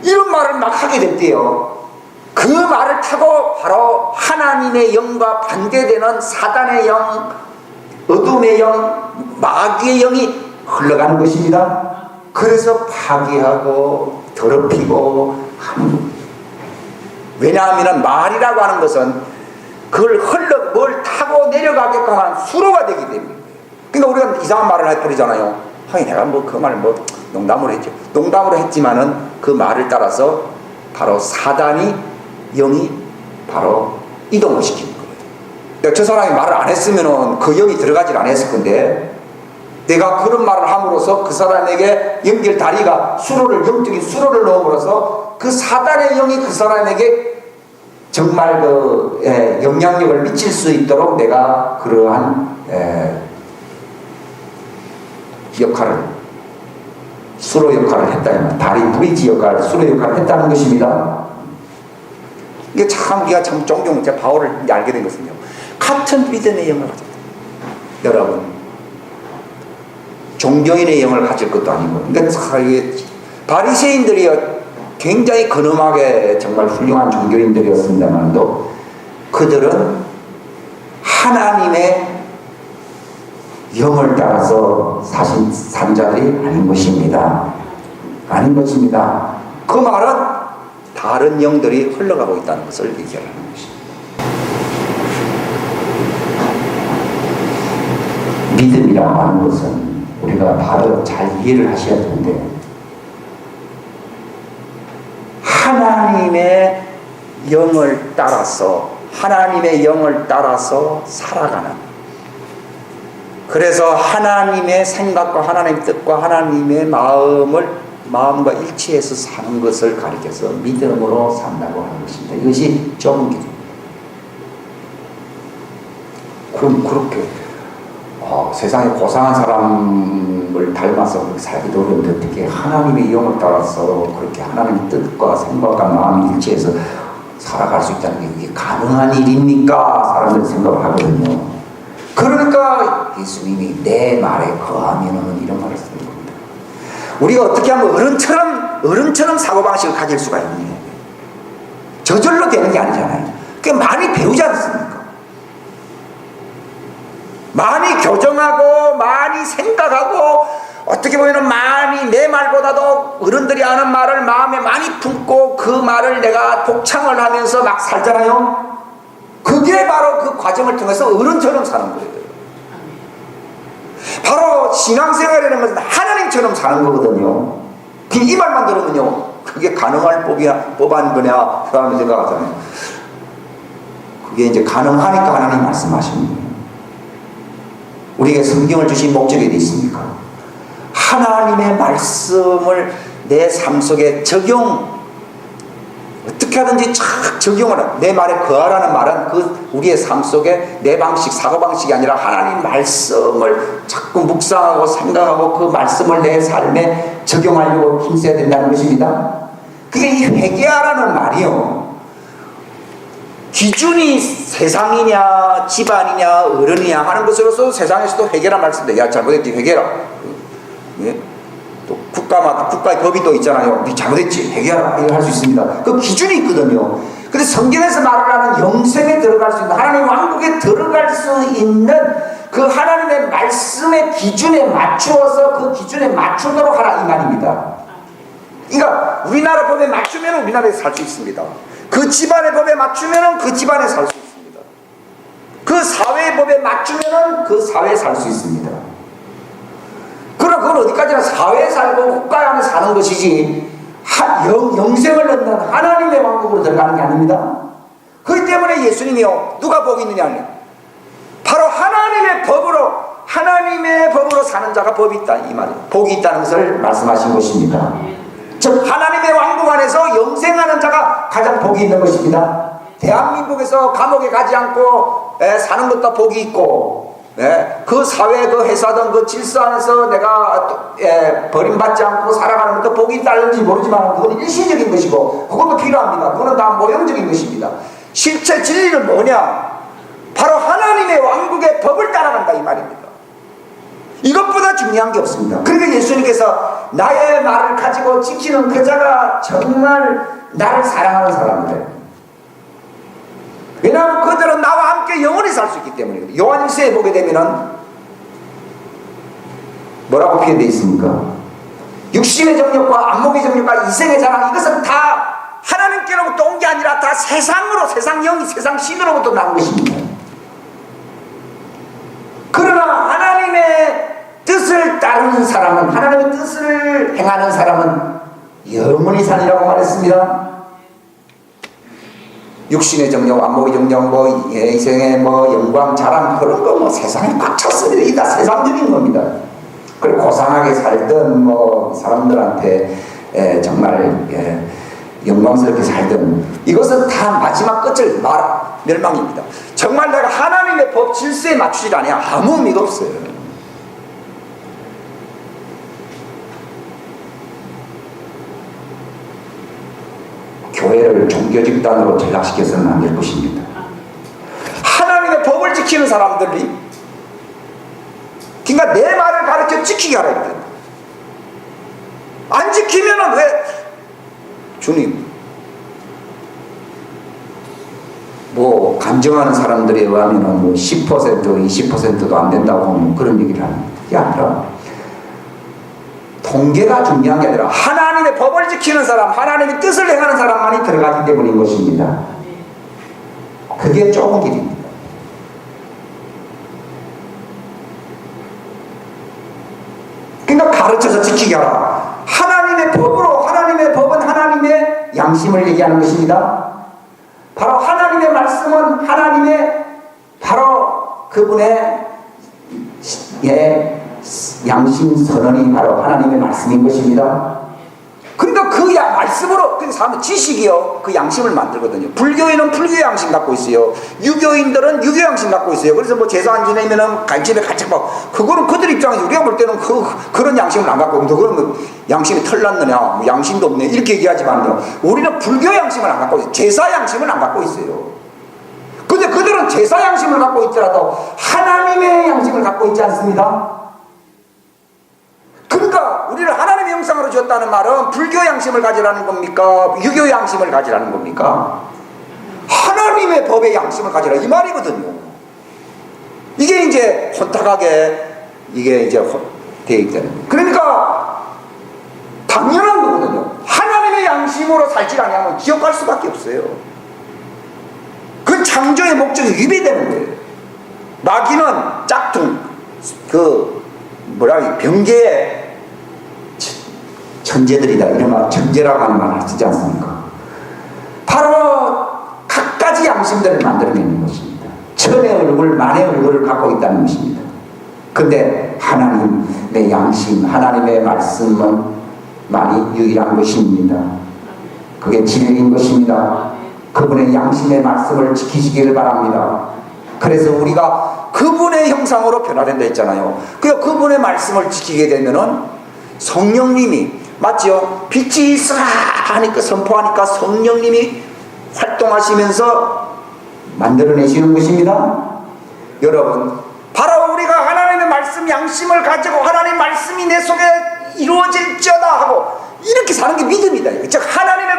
이런 말을 막 하게 됐대요. 그 말을 타고 바로 하나님의 영과 반대되는 사단의 영, 어둠의 영, 마귀의 영이 흘러가는 것입니다. 그래서 파괴하고 더럽히고 하는 겁니다. 왜냐하면 말이라고 하는 것은 그걸 뭘 타고 내려가게끔 한 수로가 되기 때문에. 그러니까 우리가 이상한 말을 해버리잖아요. 아니 내가 뭐 그 말 뭐 농담으로 했죠. 농담으로 했지만은 그 말을 따라서 바로 사단이 영이 바로 이동을 시키는 거예요. 그러니까 저 사람이 말을 안 했으면은 그 영이 들어가질 않았을 건데, 내가 그런 말을 함으로써 그 사람에게 연결 다리가 영적인 수로를 넣음으로써 그 사단의 영이 그 사람에게 정말 영향력을 미칠 수 있도록 내가 그러한 역할을, 수로 역할을 했다. 다리 브리지 역할, 수로 역할을 했다는 것입니다. 이게 참 우리가 참 종종 제 바울을 알게 된 것은요, 같은 믿음의 영을 가졌다. 여러분, 종교인의 영을 가질 것도 아니고, 그러니까 바리새인들이 굉장히 근엄하게 정말 훌륭한 종교인들이었습니다만도 그들은 하나님의 영을 따라서 산 자들이 아닌 것입니다. 아닌 것입니다. 그 말은 다른 영들이 흘러가고 있다는 것을 얘기하는 것입니다. 믿음이라고 하는 것은 우리가 바로 잘 이해를 하셔야 되는데, 하나님의 영을 따라서 살아가는, 그래서 하나님의 생각과 하나님의 뜻과 하나님의 마음과 일치해서 사는 것을 가리켜서 믿음으로 산다고 하는 것입니다. 이것이 정기입니다. 그럼 그렇게 세상에 고상한 사람을 닮아서 그렇게 살기도 어려운데 어떻게 하나님의 영을 따라서 그렇게 하나님의 뜻과 생각과 마음이 일치해서 살아갈 수 있다는 게 이게 가능한 일입니까? 사람들이 생각을 하거든요. 그러니까 예수님이 내 말에 거하면은 이런 말을 쓰는 겁니다. 우리가 어떻게 하면 어른처럼 사고방식을 가질 수가 있느냐. 저절로 되는 게 아니잖아요. 그게 많이 배우지 않습니까? 많이 교정하고 많이 생각하고 어떻게 보면 많이 내 말보다도 어른들이 하는 말을 마음에 많이 품고 그 말을 내가 독창을 하면서 막 살잖아요. 그게 바로 그 과정을 통해서 어른처럼 사는 거예요. 바로 신앙생활이라는 것은 하나님처럼 사는 거거든요. 이 말만 들으면요, 그게 가능할 법한 거냐 사람이 생각하잖아요. 그게 이제 가능하니까 하나님 말씀하시는 거예요. 우리에게 성경을 주신 목적이 어디 있습니까? 하나님의 말씀을 내 삶 속에 어떻게 하든지 착 적용을 해. 내 말에 거하라는 말은 우리의 삶 속에 내 방식, 사고방식이 아니라 하나님 말씀을 자꾸 묵상하고 생각하고 그 말씀을 내 삶에 적용하려고 힘써야 된다는 것입니다. 그게 이 회개하라는 말이요, 기준이 세상이냐 집안이냐 어른이냐 하는 것으로서 세상에서도 회개란 말씀인데, 야 잘못했지 회개라. 예? 또 국가의 법이 또 있잖아요. 네 잘못했지 회개하라, 이거 할 수 있습니다. 그 기준이 있거든요. 근데 성경에서 말하는 영생에 들어갈 수 있는, 하나님 왕국에 들어갈 수 있는 그 하나님의 말씀의 기준에 맞추어서 그 기준에 맞추도록 하라 이 말입니다. 그러니까 우리나라 법에 맞추면 우리나라에서 살 수 있습니다. 그 집안의 법에 맞추면 그 집안에 살 수 있습니다. 그 사회의 법에 맞추면 그 사회에 살 수 있습니다. 그럼 그건 어디까지나 사회에 살고 국가 안에 사는 것이지 영생을 얻는 하나님의 왕국으로 들어가는 게 아닙니다. 그렇기 때문에 예수님이요, 누가 복이 있느냐, 바로 하나님의 법으로 사는 자가 법이 있다 이 말이에요. 복이 있다는 것을 말씀하신 것입니다. 즉 하나님의 왕국 안에서 영생하는 자가 가장 복이 있는 것입니다. 대한민국에서 감옥에 가지 않고 사는 것도 복이 있고, 그 사회 그 회사든 그 질서 안에서 내가 버림받지 않고 살아가는 것도 복이 있다는지 모르지만 그건 일시적인 것이고 그것도 필요합니다. 그거는 다 모형적인 것입니다. 실제 진리는 뭐냐? 바로 하나님의 왕국의 법을 따라간다 이 말입니다. 이것보다 중요한 게 없습니다. 그러니까 예수님께서 나의 말을 가지고 지키는 그 자가 정말 나를 사랑하는 사람이래요. 왜냐하면 그들은 나와 함께 영원히 살 수 있기 때문이거든요. 요한 1서에 보게 되면은 뭐라고 표현되어 있습니까? 육신의 정욕과 안목의 정욕과 이생의 자랑, 이것은 다 하나님께로부터 온 게 아니라 다 세상으로, 세상 영이, 세상 신으로부터 나온 것입니다. 그러나 하나님의 뜻을 따르는 사람은, 하나님의 뜻을 행하는 사람은 영원히 살리라고 말했습니다. 육신의 정욕, 안목의 정욕, 뭐 이생의 뭐 영광, 자랑, 그런 거 뭐 세상에 꽉 찼습니다. 이게 다 세상적인 겁니다. 그리고 고상하게 살던 뭐 사람들한테 정말 영광스럽게 살던, 이것은 다 마지막 끝을 멸망입니다. 정말 내가 하나님의 법 질서에 맞추지 않으면 아무 의미가 없어요. 교회를 종교집단으로 전락시켜서는 안 될 것입니다. 하나님의 법을 지키는 사람들이, 그러니까 내 말을 가르쳐 지키게 하라 했거든요. 안 지키면은 왜 주님 뭐 간증하는 사람들에 의하면은 뭐 10% 20%도 안 된다고 하면 그런 얘기를 하는 게 아니라, 통계가 중요한 게 아니라 하나님의 법을 지키는 사람, 하나님의 뜻을 행하는 사람만이 들어가기 때문인 것입니다. 그게 좁은 길입니다. 그러니까 가르쳐서 지키게 하라. 하나님의 법으로, 하나님의 법은 하나님의 양심을 얘기하는 것입니다. 바로 하나님의 말씀은 하나님의 바로 그분의 양심 선언이 바로 하나님의 말씀인 것입니다. 그러니까 그 말씀으로, 그 사람은 지식이요 그 양심을 만들거든요. 불교인은 불교 양심 갖고 있어요. 유교인들은 유교 양심 갖고 있어요. 그래서 뭐 제사 안 지내면은 갈집에 같이 막, 그거는 그들 입장에서 우리가 볼 때는 그런 양심을 안 갖고 있는데, 그건 뭐 양심이 털났느냐, 뭐 양심도 없네 이렇게 얘기하지만요, 우리는 불교 양심을 안 갖고 있어요. 제사 양심을 안 갖고 있어요. 근데 그들은 제사 양심을 갖고 있더라도 하나님의 양심을 갖고 있지 않습니다. 그러니까 우리를 하나님의 형상으로 지었다는 말은 불교 양심을 가지라는 겁니까? 유교 양심을 가지라는 겁니까? 하나님의 법의 양심을 가지라 이 말이거든요. 이게 이제 혼탁하게 이게 이제 되어 있잖아요. 그러니까 당연한 거거든요. 하나님의 양심으로 살지 않으면 지옥 갈 수밖에 없어요. 그 창조의 목적이 위배되는 거예요. 마귀는 짝퉁, 병계의 천재들이다 이런 말, 천재라고 하는 말을 쓰지 않습니까? 바로 갖가지 양심들을 만들어내는 것입니다. 천의 얼굴, 만의 얼굴을 갖고 있다는 것입니다. 근데 하나님의 양심, 하나님의 말씀은 많이 유일한 것입니다. 그게 진리인 것입니다. 그분의 양심의 말씀을 지키시기를 바랍니다. 그래서 우리가 그분의 형상으로 변화된다 했잖아요. 그분의 말씀을 지키게 되면은 성령님이, 맞죠? 빛이 있으라 하니까, 선포하니까 성령님이 활동하시면서 만들어내시는 것입니다. 여러분, 바로 우리가 하나님의 말씀 양심을 가지고 하나님의 말씀이 내 속에 이루어질지어다 하고 이렇게 사는 게 믿음이다. 즉 하나님의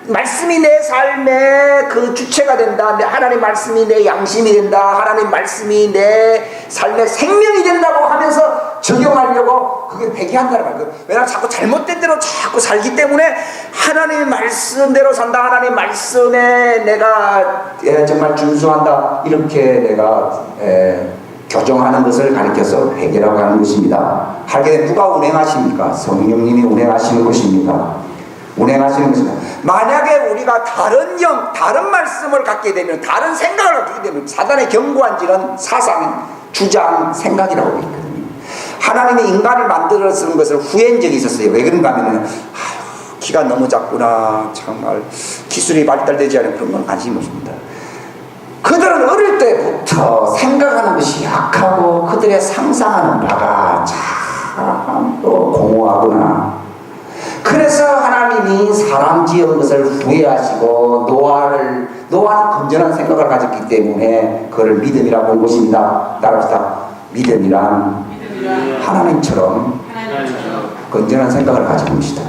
말씀이 내 삶의 그 주체가 된다. 하나님 말씀이 내 양심이 된다. 하나님 말씀이 내 삶의 생명이 된다고 하면서 적용하려고 그게 회개한다는 말이에요. 왜냐하면 자꾸 잘못된 대로 자꾸 살기 때문에 하나님의 말씀대로 산다. 하나님 말씀에 내가 정말 준수한다. 이렇게 내가 교정하는 것을 가리켜서 회개라고 하는 것입니다. 하게 누가 운행하십니까? 성령님이 운행하시는 것입니다. 운행하시는 것입니다. 만약에 우리가 다른 말씀을 갖게 되면, 다른 생각을 갖게 되면 사단의 견고한 질은 사상, 주장, 생각이라고 있거든요. 하나님이 인간을 만들어 쓰는 것을 후회한 적이 있었어요. 왜 그런가 하면은 키가 너무 작구나, 정말 기술이 발달되지 않은 그런 건 관심이 없습니다. 그들은 어릴 때부터 생각하는 것이 약하고 그들의 상상하는 바가 참 공허하구나. 그래서 하나님이 사람 지은 것을 후회하시고 노아는 건전한 생각을 가졌기 때문에 그걸 믿음이라고 본 것입니다. 따라합시다. 믿음이란 하나님처럼 건전한 생각을 가진 것이다.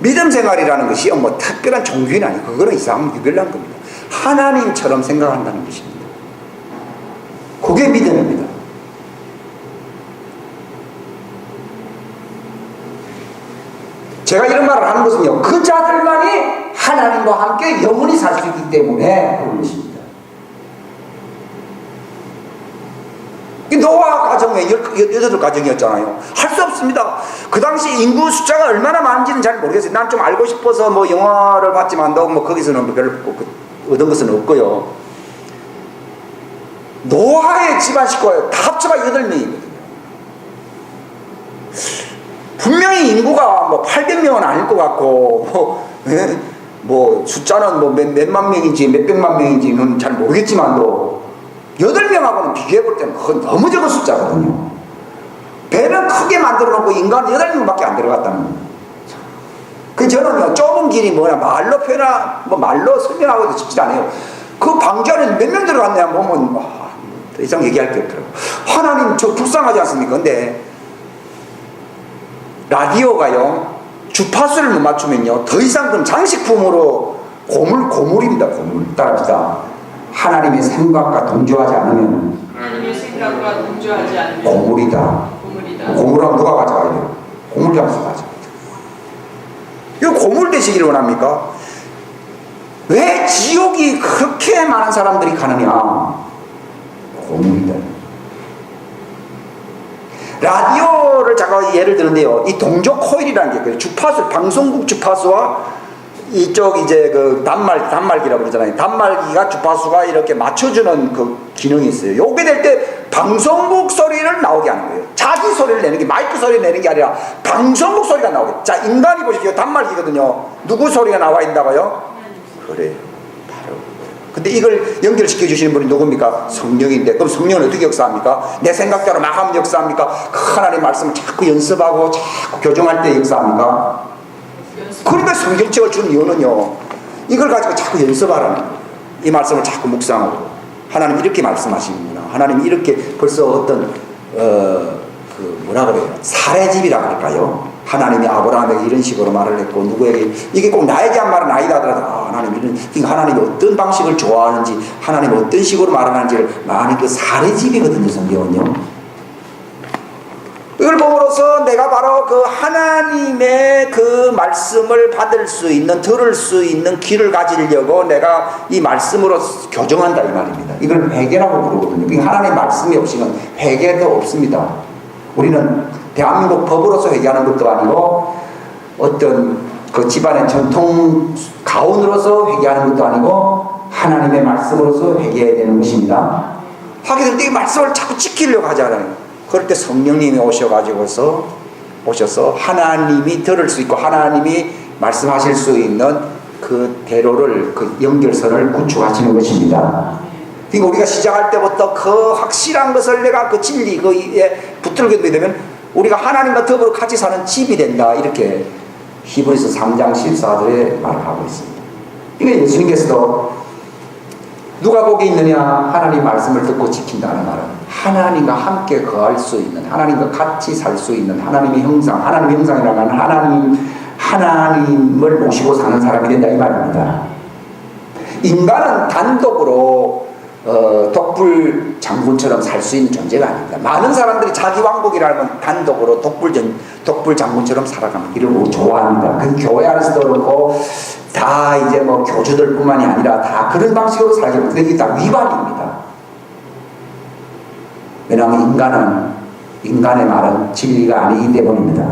믿음 생활이라는 것이 뭐 특별한 종교는 아니고 그거는 이상한 유별난 겁니다. 하나님처럼 생각한다는 것입니다. 그게 믿음입니다. 제가 이런 말을 하는 것은요, 그 자들만이 하나님과 함께 영원히 살 수 있기 때문에 그런 것입니다. 노아 가정에 18가정이었잖아요. 할 수 없습니다. 그 당시 인구 숫자가 얼마나 많은지는 잘 모르겠어요. 난 좀 알고 싶어서 뭐 영화를 봤지만 뭐 거기서는 별로 얻은 것은 없고요. 노아의 집안 식구가 다 합쳐가 8명이거든요. 분명히 인구가 뭐 800명은 아닐 것 같고 뭐 숫자는 뭐 몇만 명인지 몇백만 명인지는 잘 모르겠지만도 8명하고는 비교해볼 때는 그건 너무 적은 숫자거든요. 배는 크게 만들어 놓고 인간 8명밖에 안 들어갔다는 거예요. 그 저는요, 좁은 길이 뭐냐, 말로 뭐 말로 설명하고도 쉽지 않아요. 그 방주 안에 몇 명 들어갔냐 보면, 더 이상 얘기할 게 없더라고요. 하나님, 저 불쌍하지 않습니까? 근데, 라디오가요, 주파수를 못 맞추면요, 더 이상 그럼 장식품으로 고물입니다, 고물. 따라합시다. 하나님의 생각과 동조하지 않으면 고물이다. 고물하면 누가 가져가야 돼요? 고물 장수 가져가야 돼요. 이거 고물 되시기를 원합니까? 왜 지옥이 그렇게 많은 사람들이 가느냐? 고물이다. 라디오를 제가 예를 드는데요, 이 동조 코일이라는 게 있거든요. 주파수, 방송국 주파수와 이쪽 이제 그 단말기라고 그러잖아요. 단말기가 주파수가 이렇게 맞춰주는 그 기능이 있어요. 요게 될 때 방송국 소리를 나오게 하는 거예요. 자기 소리를 내는 게, 마이크 소리를 내는 게 아니라 방송국 소리가 나오게. 자, 인간이 보십시오. 단말기거든요. 누구 소리가 나와 있다고요? 그래요. 바로. 근데 이걸 연결시켜 주시는 분이 누굽니까? 성령인데, 그럼 성령은 어떻게 역사합니까? 내 생각대로 막 하면 역사합니까? 하나님의 말씀을 자꾸 연습하고 자꾸 교정할 때 역사합니까? 그러니까 성경책을 준 이유는요, 이걸 가지고 자꾸 연습하라는 거예요. 이 말씀을 자꾸 묵상하고, 하나님 이렇게 말씀하시는구나, 하나님 이렇게 벌써 어떤 뭐라 그래요, 사례집이라 그럴까요? 하나님이 아브라함에게 이런 식으로 말을 했고, 누구에게, 이게 꼭 나에게 한 말은 아니다 하더라도, 하나님 이런, 하나님이 어떤 방식을 좋아하는지, 하나님이 어떤 식으로 말하는지를 많이 그 사례집이거든요, 성경은요. 이걸 보므로써 내가 바로 그 하나님의 그 말씀을 받을 수 있는, 들을 수 있는 귀를 가지려고 내가 이 말씀으로 교정한다 이 말입니다. 이걸 회개라고 부르거든요. 하나님의 말씀이 없이는 회개도 없습니다. 우리는 대한민국 법으로서 회개하는 것도 아니고 어떤 그 집안의 전통 가훈으로서 회개하는 것도 아니고 하나님의 말씀으로서 회개해야 되는 것입니다. 하게 될 때 이 말씀을 자꾸 지키려고 하잖아요. 그럴 때 성령님이 오셔서 하나님이 들을 수 있고 하나님이 말씀하실 수 있는 그 대로를, 그 연결선을 구축하시는 것입니다. 그러니까 우리가 시작할 때부터 그 확실한 것을 내가 그 진리 그에 붙들게 되면 우리가 하나님과 더불어 같이 사는 집이 된다, 이렇게 히브리서 3장 14절에 말을 하고 있습니다. 이게 예수님께서도 누가 복이 있느냐, 하나님 말씀을 듣고 지킨다는 말은 하나님과 함께 거할 수 있는, 하나님과 같이 살 수 있는 하나님의 형상, 하나님의 형상이라는 하나님을 모시고 사는 사람이 된다 이 말입니다. 인간은 단독으로 독불 장군처럼 살 수 있는 존재가 아닙니다. 많은 사람들이 자기 왕국이라면 단독으로 독불 장군처럼 살아가는 이런 거 좋아합니다. 그 교회 안에서도 그렇고 다 이제 뭐 교주들 뿐만이 아니라 다 그런 방식으로 살게 됩니다. 이게 다 위반입니다. 왜냐하면 인간의 말은 진리가 아니기 때문입니다.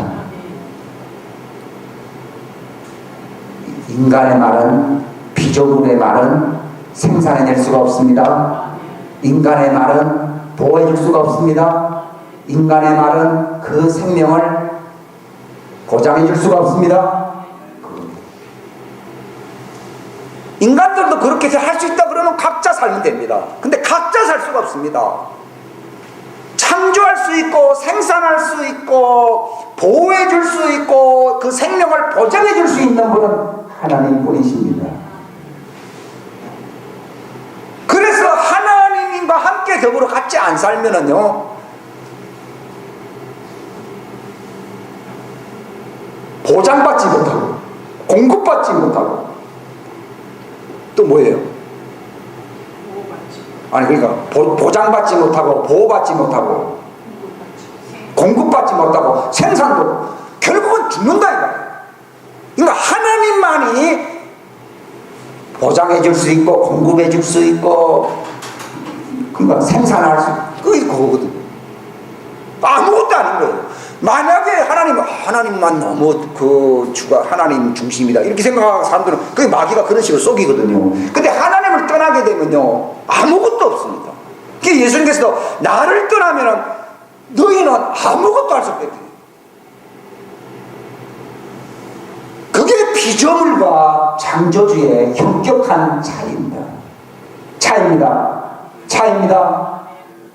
인간의 말은, 피조물의 말은 생산해낼 수가 없습니다. 인간의 말은 보호해 줄 수가 없습니다. 인간의 말은 그 생명을 보장해 줄 수가 없습니다. 인간들도 그렇게 할 수 있다 그러면 각자 살면 됩니다. 근데 각자 살 수가 없습니다. 창조할 수 있고 생산할 수 있고 보호해 줄 수 있고 그 생명을 보장해 줄 수 있는 분은 하나님 뿐이십니다. 그래서 하나님과 함께 더불어 같이 안 살면은요, 보장받지 못하고 공급받지 못하고 또 뭐예요? 아니 그러니까 보장받지 못하고 보호받지 못하고 공급받지 못하고 생산도 결국은 죽는다 이거예요. 그러니까 하나님만이 보장해 줄 수 있고 공급해 줄 수 있고 그러니까 생산할 수 있고 그거거든요. 아무것도 아닌 거예요. 만약에 하나님만 너무 그 주가 하나님 중심이다 이렇게 생각하는 사람들은 그게 마귀가 그런 식으로 속이거든요. 근데 하나님을 떠나게 되면요 아무것도 없습니다. 그게 예수님께서도 나를 떠나면은 너희는 아무것도 할 수 없다. 그게 피조물과 창조주의 현격한 차이입니다.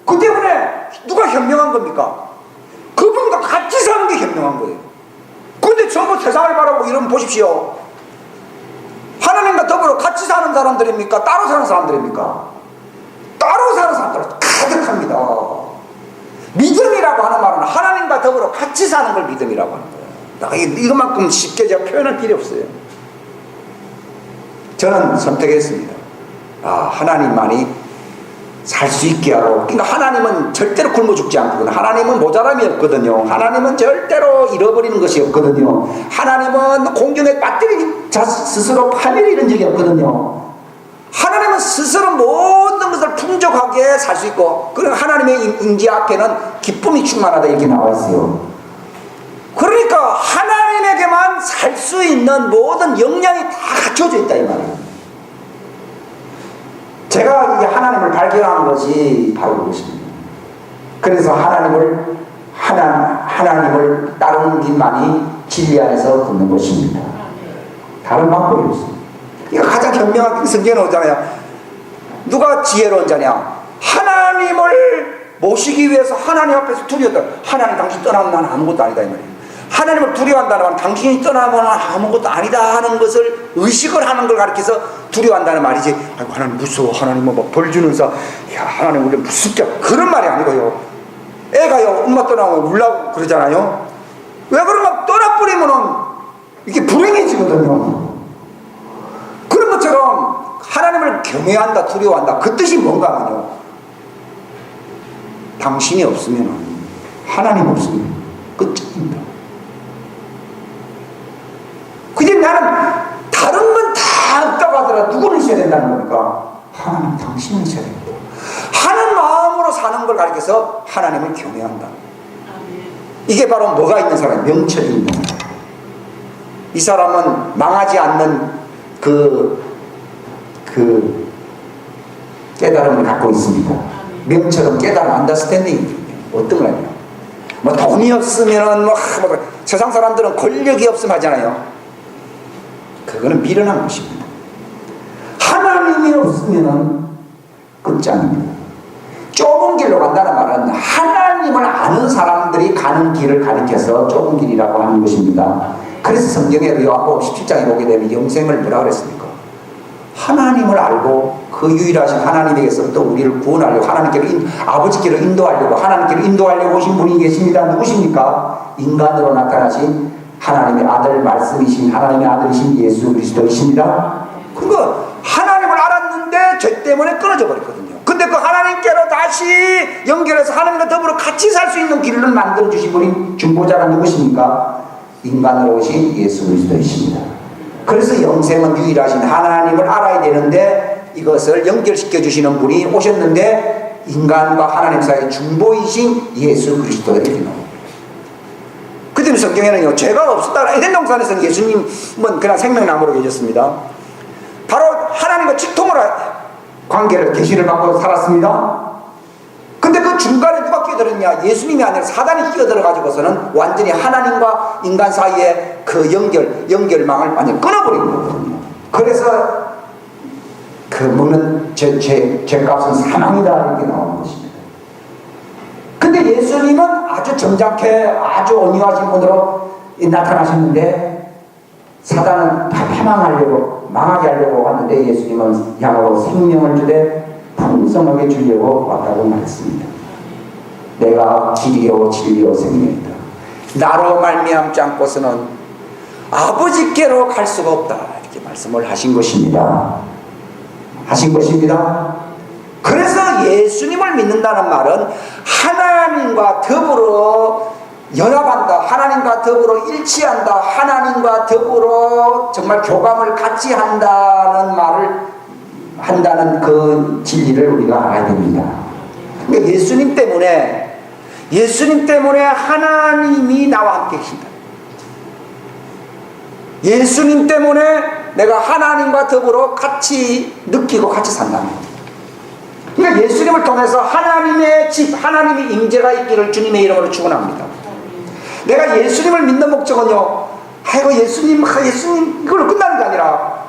그 때문에 누가 현명한 겁니까? 그분과 같이 사는 게 현명한 거예요. 그런데 전부 세상을 바라보고 이러면 보십시오. 하나님과 더불어 같이 사는 사람들입니까? 따로 사는 사람들입니까? 따로 사는 사람들은 가득합니다. 믿음이라고 하는 말은 하나님과 더불어 같이 사는 걸 믿음이라고 하는 거예요. 이것만큼 쉽게 제가 표현할 길이 없어요. 저는 선택했습니다. 하나님만이 살 수 있게 하고, 그러니까 하나님은 절대로 굶어 죽지 않거든요. 하나님은 모자람이 없거든요. 하나님은 절대로 잃어버리는 것이 없거든요. 하나님은 공중에 빠뜨리 스스로 파멸이는 적이 없거든요. 하나님은 스스로 모든 것을 풍족하게 살 수 있고, 그리고 하나님의 임재 앞에는 기쁨이 충만하다 이렇게 나와 있어요. 그러니까 하나님에게만 살 수 있는 모든 역량이 다 갖춰져 있다 이 말이에요. 제가 이제 하나님을 발견한 것이 바로 그것입니다. 그래서 하나님을 따르는 길만이 진리 안에서 걷는 것입니다. 다른 방법이 없습니다. 이거 가장 현명한 성경에 오잖아요. 누가 지혜로운 자냐? 하나님을 모시기 위해서 하나님 앞에서 두려웠다. 하나님 당신 떠나면 나는 아무것도 아니다 이 말이에요. 하나님을 두려워한다는 말은 당신이 떠나면 아무것도 아니다 하는 것을 의식을 하는 걸 가리켜서 두려워한다는 말이지. 아이고 하나님 무서워, 하나님은 막 벌 주는 사, 야 하나님 우리 무섭게 그런 말이 아니고요. 애가요 엄마 떠나면 울라고 그러잖아요. 왜 그러면 떠나버리면은 이게 불행해지거든요. 그런 것처럼 하나님을 경외한다, 두려워한다 그 뜻이 뭔가 하면요, 당신이 없으면 하나님 없으면 끝입니다. 그게 나는 다른 건 다 없다고 하더라도 누구를 있어야 된다는 겁니까? 하나님 당신을 있어야 됩니다. 하는 마음으로 사는 걸 가리켜서 하나님을 경외한다. 이게 바로 뭐가 있는 사람? 명철이 있는 사람. 이 사람은 망하지 않는 그 깨달음을 갖고 있습니다. 명철은 깨달음 안더스탠딩. 어떤 거예요? 뭐 돈이 없으면 세상 사람들은 권력이 없으면 하잖아요. 그거는 미련한 것입니다. 하나님이 없으면 끝장입니다. 좁은 길로 간다는 말은 하나님을 아는 사람들이 가는 길을 가리켜서 좁은 길이라고 하는 것입니다. 그래서 성경에 요한복음 17장에 보게 되면 영생을 뭐라 그랬습니까? 하나님을 알고 그 유일하신 하나님에게서부터 우리를 구원하려고 아버지께로 인도하려고 하나님께로 인도하려고 오신 분이 계십니다. 누구십니까? 인간으로 나타나신 하나님의 아들 말씀이신 하나님의 아들이신 예수 그리스도이십니다. 그러니까 하나님을 알았는데 죄 때문에 끊어져 버렸거든요. 근데 그 하나님께로 다시 연결해서 하나님과 더불어 같이 살 수 있는 길을 만들어 주신 분이 중보자가 누구십니까? 인간으로 오신 예수 그리스도이십니다. 그래서 영생은 유일하신 하나님을 알아야 되는데 이것을 연결시켜 주시는 분이 오셨는데 인간과 하나님 사이의 중보이신 예수 그리스도가 이렇게 나옵니다. 그때 성경에는요, 죄가 없었다. 에덴 동산에서는 예수님은 그냥 생명나무로 계셨습니다. 바로 하나님과 직통으로 관계를 계시를 받고 살았습니다. 근데 그 그 중간에 누가 끼어들었냐? 예수님이 아니라 사단이 끼어들어가지고서는 완전히 하나님과 인간 사이의 그 연결망을 완전히 끊어버린 거거든요. 그래서 그 먹는 죄값은 사망이다 이렇게 나오는 것입니다. 근데 예수님은 아주 점잖게 아주 온유하신 분으로 나타나셨는데 사단은 다 패망하려고 망하게 하려고 왔는데 예수님은 양으로 생명을 주되 풍성하게 주려고 왔다고 말했습니다. 내가 길이요 진리요 생명이다. 나로 말미암지 않고서는 아버지께로 갈 수가 없다 이렇게 말씀을 하신 것입니다. 그래서 예수님을 믿는다는 말은 하나님과 더불어 연합한다, 하나님과 더불어 일치한다, 하나님과 더불어 정말 교감을 같이 한다는 말을 한다는 그 진리를 우리가 알아야 됩니다. 그러니까 예수님 때문에 하나님이 나와 함께 계신다. 예수님 때문에 내가 하나님과 더불어 같이 느끼고 같이 산다. 그러니까 예수님을 통해서 하나님의 집, 하나님의 임재가 있기를 주님의 이름으로 축원합니다. 내가 예수님을 믿는 목적은요, 아이고 예수님 이걸로 끝나는 게 아니라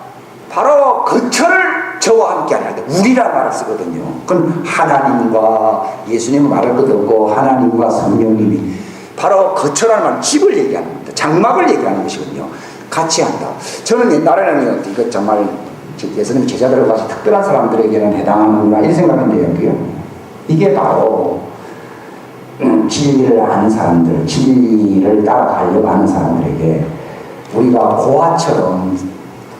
바로 그처를 저와 함께 하는 데 우리란 말을 쓰거든요. 그건 하나님과 예수님은 말을 끝없고 하나님과 성령님이 바로 거처라는 말은 집을 얘기하는 겁니다. 장막을 얘기하는 것이거든요. 같이 한다. 저는 옛날에는 이거 정말 예수님 제자들과 같이 특별한 사람들에게는 해당하는구나 이런 생각인데요. 이게 바로 진리를 아는 사람들, 진리를 따라가려고 하는 사람들에게 우리가 고아처럼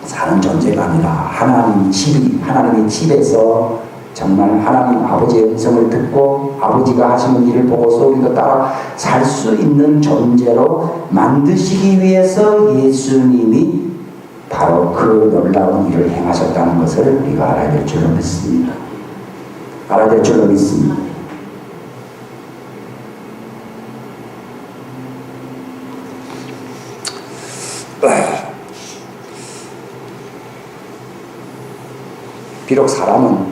사는 존재가 아니라 하나님의 집에서 정말 하나님 아버지의 음성을 듣고 아버지가 하시는 일을 보고서 우리도 따라 살 수 있는 존재로 만드시기 위해서 예수님이 바로 그 놀라운 일을 행하셨다는 것을 우리가 알아야 될 줄로 믿습니다. 비록 사람은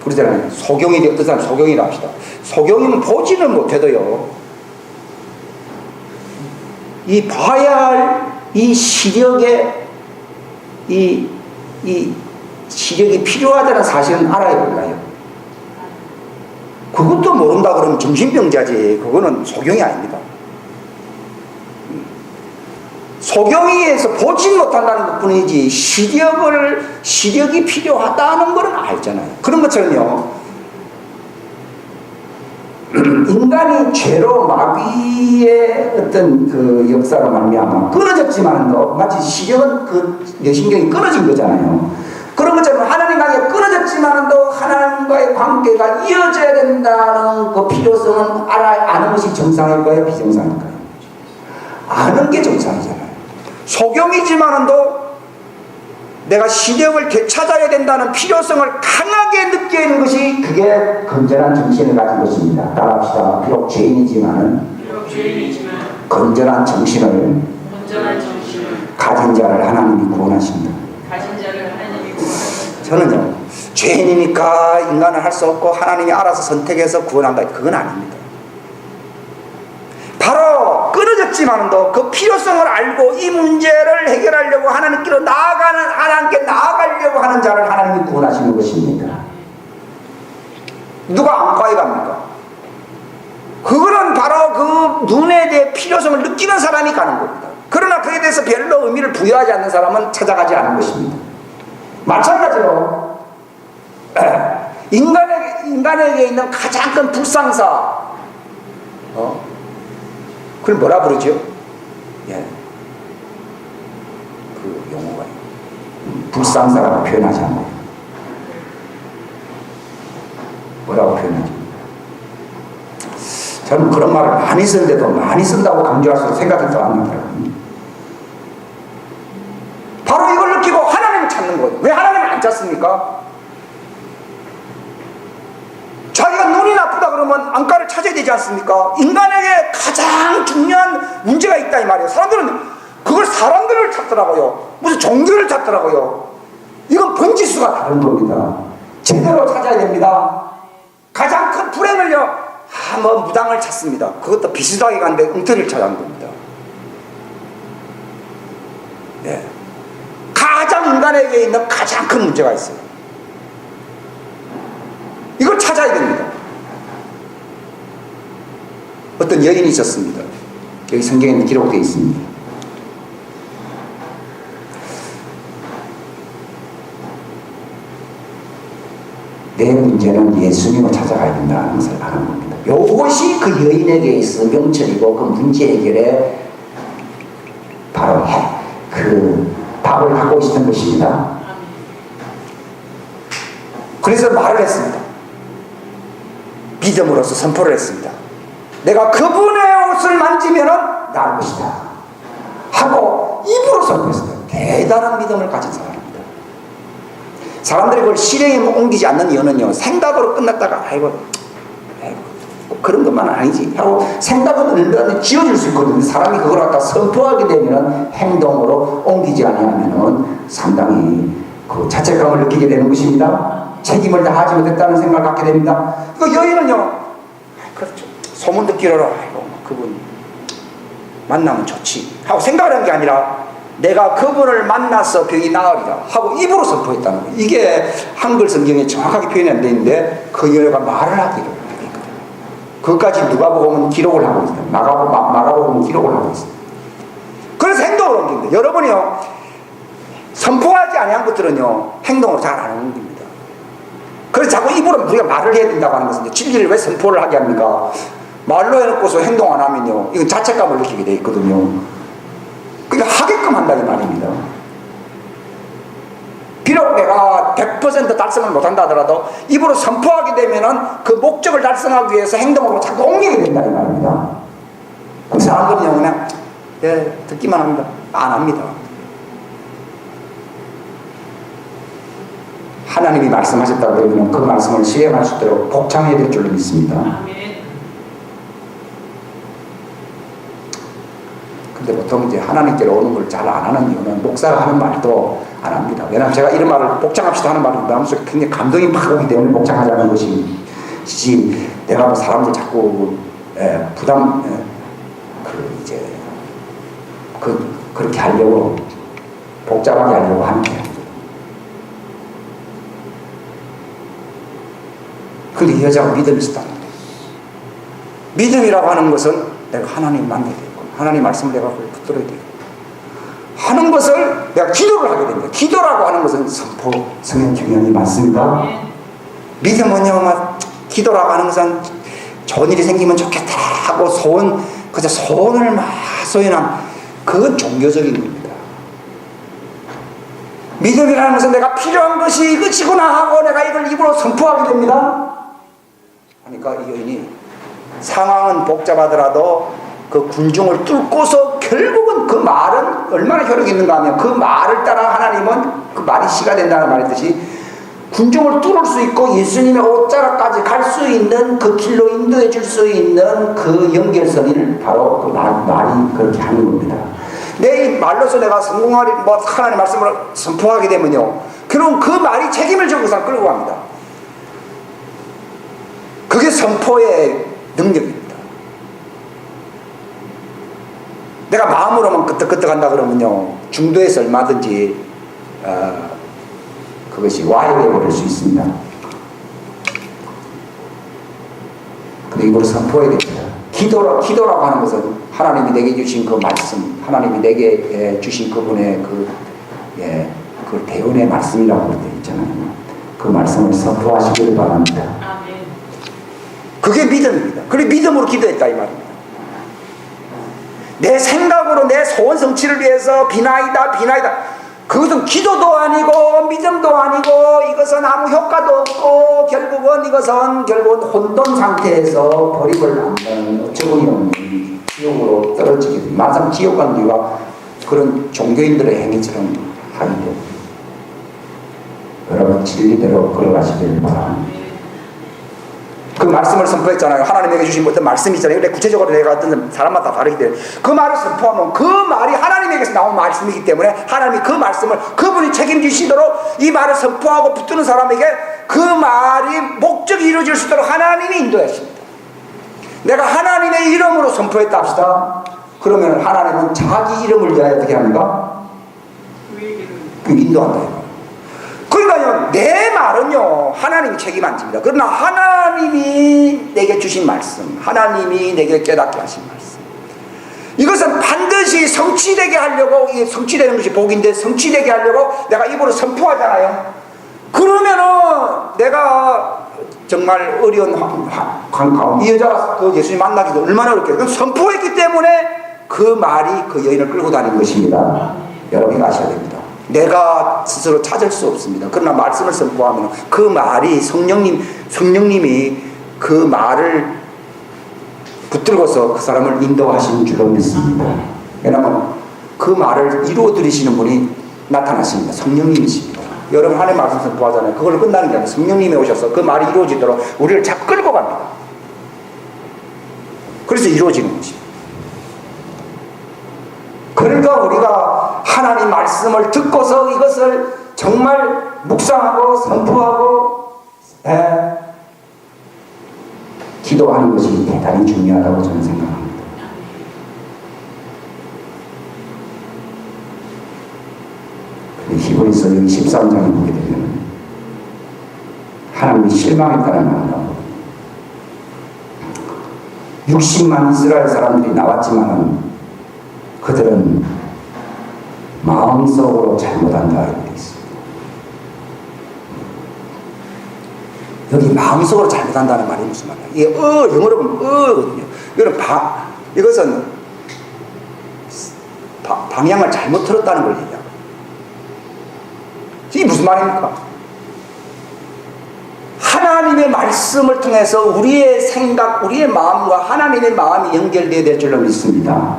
그러잖아요. 소경이 어떤 사람 소경이라 합시다. 소경이는 보지는 못해도요, 이 봐야 할 이 시력에 이 시력이 필요하다는 사실은 알아야 몰라요. 그것도 모른다 그러면 정신병자지. 그거는 소경이 아닙니다. 소경이에서 보지 못한다는 것 뿐이지 시력이 필요하다는 것은 알잖아요. 그런 것처럼요, 인간이 죄로 마귀의 어떤 그 역사로 말미암아 끊어졌지만도 마치 시력은 그 뇌신경이 끊어진 거잖아요. 그런 것처럼 하나님과의 끊어졌지만도 하나님과의 관계가 이어져야 된다는 그 필요성은 아는 것이 정상일까요? 비정상일까요? 아는 게 정상이잖아요. 소경이지만도 내가 시력을 되찾아야 된다는 필요성을 강하게 느끼는 것이 그게 건전한 정신을 가진 것입니다. 따라합시다. 비록 죄인이지만 건전한 정신을 가진 자를 하나님이 구원하십니다. 저는요, 죄인이니까 인간은 할 수 없고 하나님이 알아서 선택해서 구원한다, 그건 아닙니다. 바로 끊어졌지만도 그 필요성을 알고 이 문제를 해결하려고 하나님께 나아가려고 하는 자를 하나님이 구원하시는 것입니다. 누가 안과에 갑니까? 그거는 바로 그 눈에 대해 필요성을 느끼는 사람이 가는 겁니다. 그러나 그에 대해서 별로 의미를 부여하지 않는 사람은 찾아가지 않은 것입니다. 마찬가지로 인간에게 있는 가장 큰 불상사, 그걸 뭐라 부르죠? 예, 그 용어가 불상사라고 표현하지 않아요. 뭐라고 표현하죠? 저는 그런 말을 많이 쓰는데도 많이 쓴다고 강조할수록 생각이 더 안 나더라고요. 바로 이걸 느끼고 하나님을 찾는 거예요. 왜 하나님을 안 찾습니까? 자기가 눈이 나쁘다 그러면 안과를 찾아야 되지 않습니까? 인간에게 가장 중요한 문제가 있다 이 말이에요. 사람들은 그걸 사람들을 찾더라고요. 무슨 종교를 찾더라고요. 이건 번지수가 다른 겁니다. 제대로 찾아야 됩니다. 가장 큰 불행을요, 뭐 무당을 찾습니다. 그것도 비슷하게 가는데 엉터리를 찾아온 겁니다. 예. 가장 인간에게 있는 가장 큰 문제가 있어요. 이걸 찾아야 됩니다. 어떤 여인이 있었습니다. 여기 성경에 기록되어 있습니다. 내 문제는 예수님을 찾아가야 된다는 것을 아는 겁니다. 이것이 그 여인에게 있어 명철이고 그 문제 해결에 바로 그 답을 갖고 있었던 것입니다. 그래서 말을 했습니다. 믿음으로써 선포를 했습니다. 내가 그분의 옷을 만지면 나을 것이다 하고 입으로 선포했습니다. 대단한 믿음을 가진 사람입니다. 사람들이 그걸 실행에 옮기지 않는 이유는요, 생각으로 끝났다가 아이고 그런 것만은 아니지 하고 생각은 얼마나 지어질 수 있거든요. 사람이 그걸 갖다 선포하게 되면 행동으로 옮기지 않으면 상당히 그 자책감을 느끼게 되는 것입니다. 책임을 다하지 못했다는 생각을 갖게 됩니다. 그 여인은요, 그렇죠, 소문 듣기로는 아이고 그분 만나면 좋지 하고 생각을 한 게 아니라 내가 그분을 만나서 병이 나으리라 하고 입으로 선포했다는 거예요. 이게 한글 성경에 정확하게 표현이 안 되어 있는데 그 여인가 말을 하기로 되어 있거든요. 그것까지 누가복음은 기록을 하고 있어요. 마가복음은 기록을 하고 있어요. 그래서 행동을 옮깁니다. 여러분이요, 선포하지 아니한 것들은요 행동으로 잘 안 옮깁니다. 그래서 자꾸 입으로 우리가 말을 해야 된다고 하는 것은 진리를 왜 선포를 하게 합니까? 말로 해놓고서 행동 안 하면요 이건 자책감을 느끼게 돼 있거든요. 그러니까 하게끔 한다 이 말입니다. 비록 내가 100% 달성을 못한다 하더라도 입으로 선포하게 되면은 그 목적을 달성하기 위해서 행동으로 자꾸 옮기게 된다 이 말입니다. 그 사람들은요 그냥 듣기만 합니다. 안 합니다. 하나님이 말씀하셨다고 그러면 그 말씀을 실행할 수 있도록 복창해야 될 줄로 믿습니다. 근데 보통 이제 하나님께로 오는 걸 잘 안 하는 이유는 목사가 하는 말도 안 합니다. 왜냐하면 제가 이런 말을 복창합시다 하는 말은 마음속에 굉장히 감동이 팍 오기 때문에 복창하자는 것이지, 내가 뭐 사람들 자꾸 부담 그렇게 하려고 복잡하게 하려고 하는 게 아니에요. 근데 이 여자가 믿음이 있었다는 거예요. 믿음이라고 하는 것은 내가 하나님 만나야 되고 하나님 말씀을 내가 붙들어야 되고 하는 것을 내가 기도를 하게 됩니다. 기도라고 하는 것은 선포, 성경 경영이 맞습니다. 믿음은요, 막 기도라고 하는 것은 좋은 일이 생기면 좋겠다 하고 그저 소원을 막 소연한 그건 종교적인 겁니다. 믿음이라는 것은 내가 필요한 것이 이것이구나 하고 내가 이걸 입으로 선포하게 됩니다. 그러니까 이 여인이 상황은 복잡하더라도 그 군중을 뚫고서 결국은 그 말은 얼마나 효력이 있는가 하면 그 말을 따라 하나님은 그 말이 시가 된다는 말이듯이 군중을 뚫을 수 있고 예수님의 옷자락까지 갈 수 있는 그 길로 인도해 줄 수 있는 그 연결선을 바로 그 말이 그렇게 하는 겁니다. 내 말로서 내가 성공하리 하나님 말씀을 선포하게 되면요, 그럼 그 말이 책임을 지고 그 사람 끌고 갑니다. 그게 선포의 능력입니다. 내가 마음으로만 끄떡끄떡한다 그러면요 중도에서 얼마든지 그것이 와해되어 버릴 수 있습니다. 근데 이걸 선포해야 됩니다. 기도라고 하는 것은 하나님이 내게 주신 그 말씀, 하나님이 내게 주신 그분의 그 대언의 말씀이라고 되어 있잖아요. 그 말씀을 선포하시기를 바랍니다. 그게 믿음입니다. 그리고 믿음으로 기도했다 이 말입니다. 내 생각으로 내 소원 성취를 위해서 비나이다 그것은 기도도 아니고 믿음도 아니고 이것은 아무 효과도 없고 결국은 혼돈 상태에서 버림을 받는 어처구니 없는 지옥으로 떨어지게 됩니다. 마상 지옥 간 이유가 그런 종교인들의 행위처럼 하기 때문에 여러분 진리대로 걸어가시길 바랍니다. 그 말씀을 선포했잖아요. 하나님에게 주신 어떤 말씀이 있잖아요. 근데 구체적으로 내가 어떤 사람마다 다르기 때문에 그 말을 선포하면 그 말이 하나님에게서 나온 말씀이기 때문에 하나님이 그 말씀을 그분이 책임지시도록 이 말을 선포하고 붙드는 사람에게 그 말이 목적이 이루어질 수 있도록 하나님이 인도하십니다. 내가 하나님의 이름으로 선포했다 합시다. 그러면 하나님은 자기 이름을 위하여 어떻게 합니까? 그 인도한다. 그러니까요, 내 말은요 하나님이 책임 안 집니다. 그러나 하나님이 내게 주신 말씀, 하나님이 내게 깨닫게 하신 말씀, 이것은 반드시 성취되게 하려고, 이게 성취되는 것이 복인데 성취되게 하려고 내가 입으로 선포하잖아요. 그러면은 내가 정말 어려운 이 여자가 그 예수님 만나기도 얼마나 어렵겠어요. 선포했기 때문에 그 말이 그 여인을 끌고 다니는 것입니다. 여러분이 아셔야 됩니다. 내가 스스로 찾을 수 없습니다. 그러나 말씀을 선포하면 그 말이 성령님이 그 말을 붙들고서 그 사람을 인도하시는 줄로 믿습니다. 왜냐하면 그 말을 이루어드리시는 분이 나타나십니다. 성령님이십니다. 여러분 하나님 말씀 선포하잖아요. 그걸 끝나는 게 아니라 성령님이 오셔서 그 말이 이루어지도록 우리를 자꾸 끌고 갑니다. 그래서 이루어지는 것입니다. 그러니까 우리가 하나님 말씀을 듣고서 이것을 정말 묵상하고 선포하고 기도하는 것이 대단히 중요하다고 저는 생각합니다. 히브리서 13장에 보게 되면 하나님이 실망했다는 말을 하고 60만 이스라엘 사람들이 나왔지만 그들은 마음속으로 잘못한다 이렇게 있습니다. 여기 마음속으로 잘못한다는 말이 무슨 말이야? 이게 영어로 보면 거든요. 이것은 방향을 잘못 틀었다는 걸 얘기합니다. 이게 무슨 말입니까? 하나님의 말씀을 통해서 우리의 생각, 우리의 마음과 하나님의 마음이 연결되어야 될 줄로 믿습니다.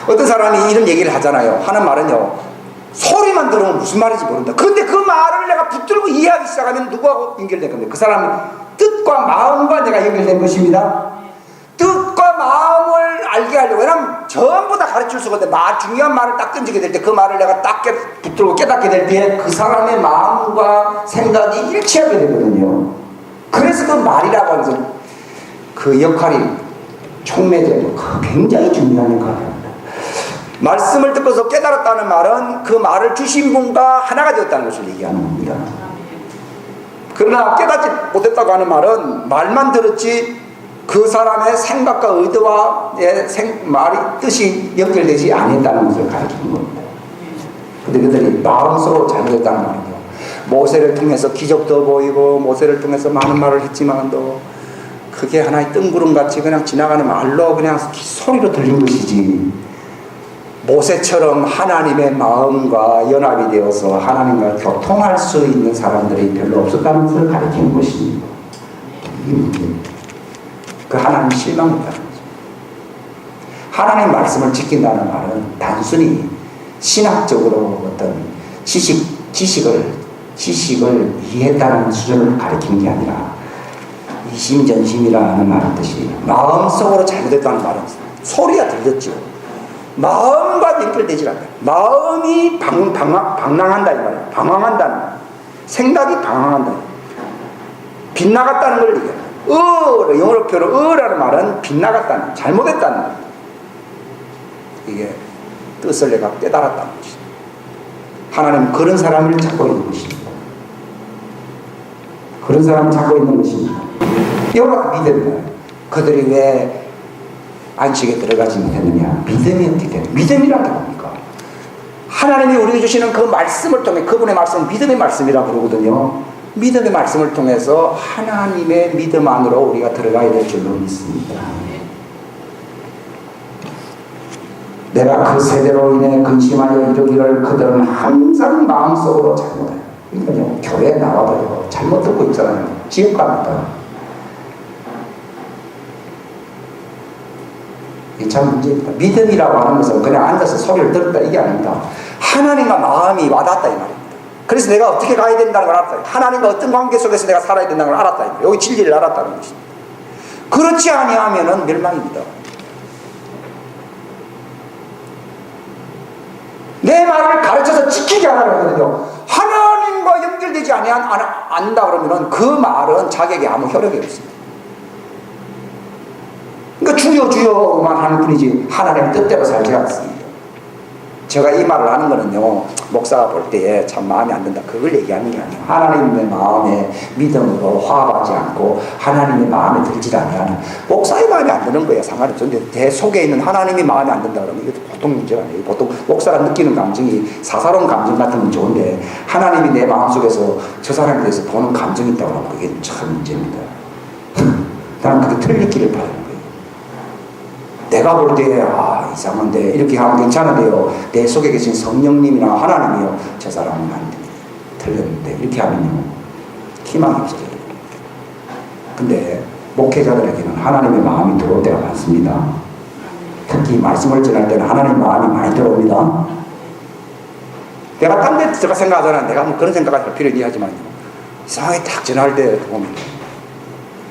어떤 사람이 이런 얘기를 하잖아요. 하는 말은요, 소리만 들으면 무슨 말인지 모른다. 그런데 그 말을 내가 붙들고 이해하기 시작하면 누구하고 연결될 겁니다. 그 사람은 뜻과 마음과 내가 연결된 것입니다. 뜻과 마음을 알게 하려고. 왜냐하면 전부 다 가르칠 수가 없는데 중요한 말을 딱 던지게 될 때 그 말을 내가 딱 붙들고 깨닫게 될 때 그 사람의 마음과 생각이 일치하게 되거든요. 그래서 그 말이라고 하는 그 역할이 촉매제도 굉장히 중요한 역할입니다. 말씀을 듣고서 깨달았다는 말은 그 말을 주신 분과 하나가 되었다는 것을 얘기하는 겁니다. 그러나 깨닫지 못했다고 하는 말은 말만 들었지 그 사람의 생각과 의도와 말이 뜻이 연결되지 않았다는 것을 가르치는 겁니다. 그런데 그들이 마음속으로 잘못했다는 말이죠. 모세를 통해서 기적도 보이고 모세를 통해서 많은 말을 했지만도 그게 하나의 뜬구름같이 그냥 지나가는 말로 그냥 소리로 들린 것이지 모세처럼 하나님의 마음과 연합이 되어서 하나님과 교통할 수 있는 사람들이 별로 없었다는 것을 가르치는 것입니다. 그 하나님 실망했다는 거죠. 하나님 말씀을 지킨다는 말은 단순히 신학적으로 어떤 지식을 이해했다는 수준을 가리키는 게 아니라 이심전심이라는 말의 뜻이 마음속으로 잘못했다는 말은 소리가 들렸죠. 마음과 연결되지 않아요. 마음이 방랑한다 이 말이에요. 방황한다는 말. 생각이 방황한다. 빗나갔다는 걸 얘기해요. 영어로 표로 라는 말은 빗나갔다는, 잘못했다는 말이에요. 이게 뜻을 내가 깨달았다는 것이죠. 하나님은 그런 사람을 찾고 있는 것입니다. 그런 사람을 찾고 있는 것입니다. 이거가 믿음이에요. 그들이 왜 안식에 들어가지 못했느냐? 믿음이 어떻게 되냐? 믿음이란 게 뭡니까? 하나님이 우리에게 주시는 그 말씀을 통해, 그분의 말씀은 믿음의 말씀이라고 그러거든요. 믿음의 말씀을 통해서 하나님의 믿음 안으로 우리가 들어가야 될 줄로 믿습니다. 내가 그 세대로 인해 근심하여 이르기를 그들은 항상 마음속으로 잘못해요. 그러니까요, 교회에 나와도요, 잘못 듣고 있잖아요. 지옥 갑니다. 이게 참 문제입니다. 믿음이라고 하는 것은 그냥 앉아서 소리를 들었다 이게 아닙니다. 하나님과 마음이 와닿았다 이 말입니다. 그래서 내가 어떻게 가야 된다는 걸 알았다. 하나님과 어떤 관계 속에서 내가 살아야 된다는 걸 알았다. 여기 진리를 알았다는 것입니다. 그렇지 아니하면은 멸망입니다. 내 말을 가르쳐서 지키게 하라거든요. 하나님과 연결되지 않는다 그러면은 그 말은 자격이 아무 효력이 없습니다. 주여 주여만 하는 뿐이지 하나님의 뜻대로 살지 않습니다. 제가 이 말을 하는 거는요, 목사가 볼 때에 참 마음에 안 든다 그걸 얘기하는 게 아니에요. 하나님의 마음에 믿음으로 화합하지 않고 하나님의 마음에 들지 않으면 목사의 마음에 안 드는 거예요. 상관없죠. 근데 내 속에 있는 하나님이 마음에 안 든다 그러면 이게 보통 문제가 아니에요. 보통 목사가 느끼는 감정이 사사로운 감정 같은 건 좋은데 하나님이 내 마음속에서 저 사람에 대해서 보는 감정이 있다고 하면 그게 참 문제입니다. 나는 그게 틀릴 길을 바라는 거예요. 내가 볼 때 이상한데 이렇게 하면 괜찮은데요, 내 속에 계신 성령님이나 하나님이요, 저 사람은 안 돼, 틀렸는데 이렇게 하면요 희망이 없어요. 근데 목회자들에게는 하나님의 마음이 들어올 때가 많습니다. 특히 말씀을 전할 때는 하나님의 마음이 많이 들어옵니다. 내가 딴 데 제가 생각하잖아. 내가 뭐 그런 생각할 필요는 하지만 이상하게 딱 전할 때 보면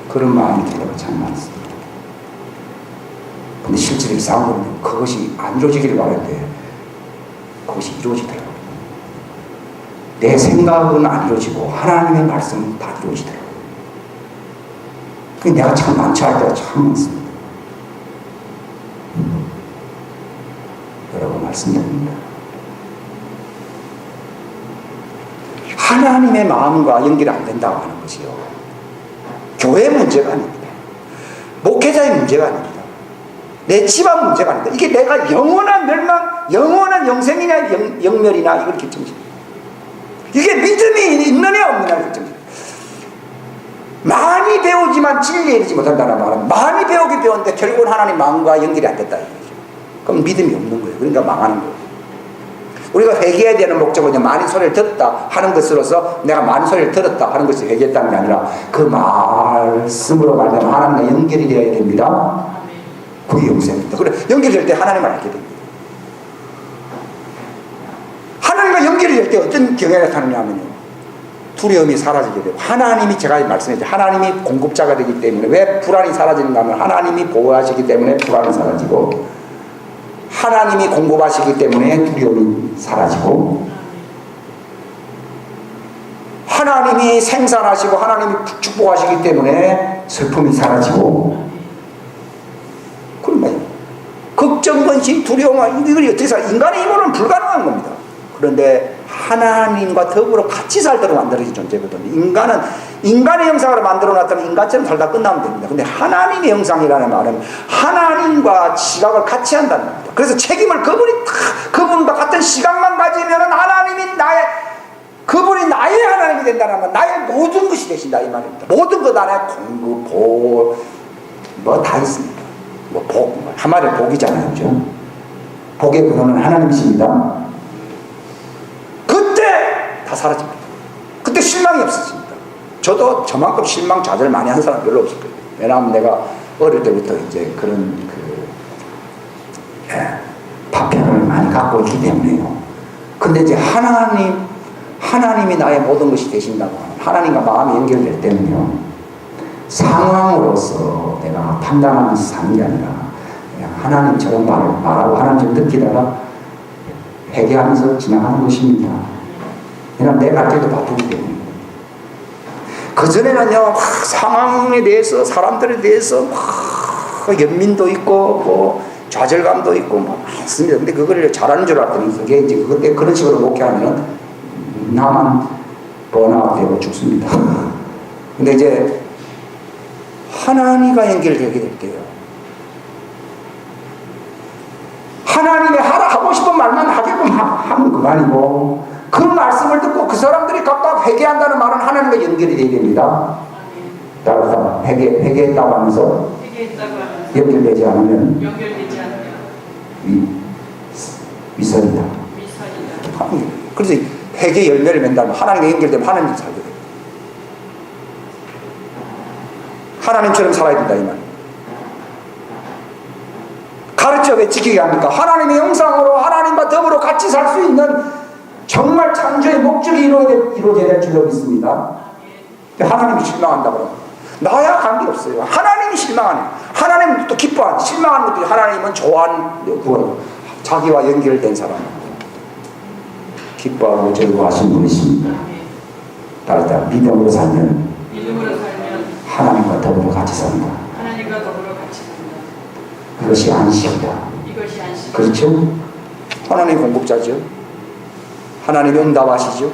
그런 마음이 들 때가 참 많습니다. 근데 실제로 이상한 건 그것이 안 이루어지기를 바라는데 그것이 이루어지더라고요. 내 생각은 안 이루어지고 하나님의 말씀은 다 이루어지더라고요. 그게 내가 참 난처할 때가 참 많습니다. 여러분 말씀드립니다. 하나님의 마음과 연결이 안 된다고 하는 것이요, 교회의 문제가 아닙니다. 목회자의 문제가 아닙니다. 내 집안 문제가 아니다. 이게 내가 영원한 멸망, 영원한 영생이냐 영멸이나 이걸 결정짓는, 이게 믿음이 있느냐 없느냐 결정짓는. 많이 배우지만 진리에 이르지 못한다는 말은 많이 배우긴 배웠는데 결국은 하나님 마음과 연결이 안 됐다 이거죠. 그럼 믿음이 없는 거예요. 그러니까 망하는 거예요. 우리가 회개해야 되는 목적은 많이 소리를 듣다 하는 것으로서 내가 많이 소리를 들었다 하는 것이 회개했다는 게 아니라 그 말씀으로 말하면 하나님과 연결이 되어야 됩니다. 그게 영생입니다. 그래, 연결될 때 하나님을 알게 됩니다. 하나님과 연결이 될 때 어떤 경향이 나타나냐면요, 두려움이 사라지게 되고, 하나님이, 제가 말씀했죠, 하나님이 공급자가 되기 때문에 왜 불안이 사라지는가 하면 하나님이 보호하시기 때문에 불안이 사라지고, 하나님이 공급하시기 때문에 두려움이 사라지고, 하나님이 생산하시고 하나님이 축복하시기 때문에 슬픔이 사라지고, 걱정, 근심, 두려움, 이걸 어떻게 살아? 인간의 힘으로는 불가능한 겁니다. 그런데 하나님과 더불어 같이 살도록 만들어진 존재거든요. 인간은 인간의 형상으로 만들어놨다면 인간처럼 살다 끝나면 됩니다. 근데 하나님의 형상이라는 말은 하나님과 시각을 같이 한다는 겁니다. 그래서 책임을 그분과 같은 시각만 가지면 하나님이 그분이 나의 하나님이 된다는 건 나의 모든 것이 되신다 이 말입니다. 모든 것 안에 공급, 보호, 뭐 다 있습니다. 뭐 복, 한마디로 복이잖아요. 그죠? 복의 근원은 하나님이십니다. 그때 다 사라집니다. 그때 실망이 없어집니다. 저도 저만큼 실망 좌절 많이 한 사람 별로 없을 거예요. 왜냐하면 내가 어릴 때부터 이제 그런 파편을 많이 갖고 있기 때문에요. 근데 이제 하나님이 나의 모든 것이 되신다고 하는, 하나님과 마음이 연결될 때는요, 상황으로서 내가 판단하면서 사는 게 아니라 그냥 하나님처럼 말하고 하나님처럼 느끼다가 회개하면서 지나가는 것입니다. 왜냐하면 내 갈 때도 바쁘기 때문에. 그전에는요, 상황에 대해서, 사람들에 대해서 연민도 있고 뭐 좌절감도 있고 뭐 많습니다. 근데 그걸 잘하는 줄 알았더니 그게 이제 그때 그런 식으로 목회하면 나만 번아웃 되고 죽습니다. 근데 이제 하나님과 연결되게 될 때요, 하나님의 하고 싶은 말만 하게끔 하면 그만이고, 그 말씀을 듣고 그 사람들이 각각 회개한다는 말은 하나님과 연결이 되어야 됩니다. 따라서 회개했다고 하면서 연결되지 않으면 위선이다. 그래서 회개 열매를 맺는다면 하나님과 연결되면 하나님과 살게 돼요. 하나님처럼 살아야 된다 이 말. 가르쳐 왜 지키게 합니까? 하나님의 형상으로 하나님과 더불어 같이 살 수 있는 정말 창조의 목적이 이루어져야 될 줄로 믿습니다. 하나님이 실망한다 그러면 나야 관계없어요. 하나님이 실망하네. 하나님은 또 기뻐하는, 실망하는 것도 하나님은 좋아하는, 자기와 연결된 사람, 기뻐하고 즐거워하신 분이십니다. 따라서 믿음으로 살면 하나님과 더불어 같이 산다. 그것이 안식이다. 이것이 안식. 그렇죠? 하나님 공급자죠. 하나님이 응답하시죠.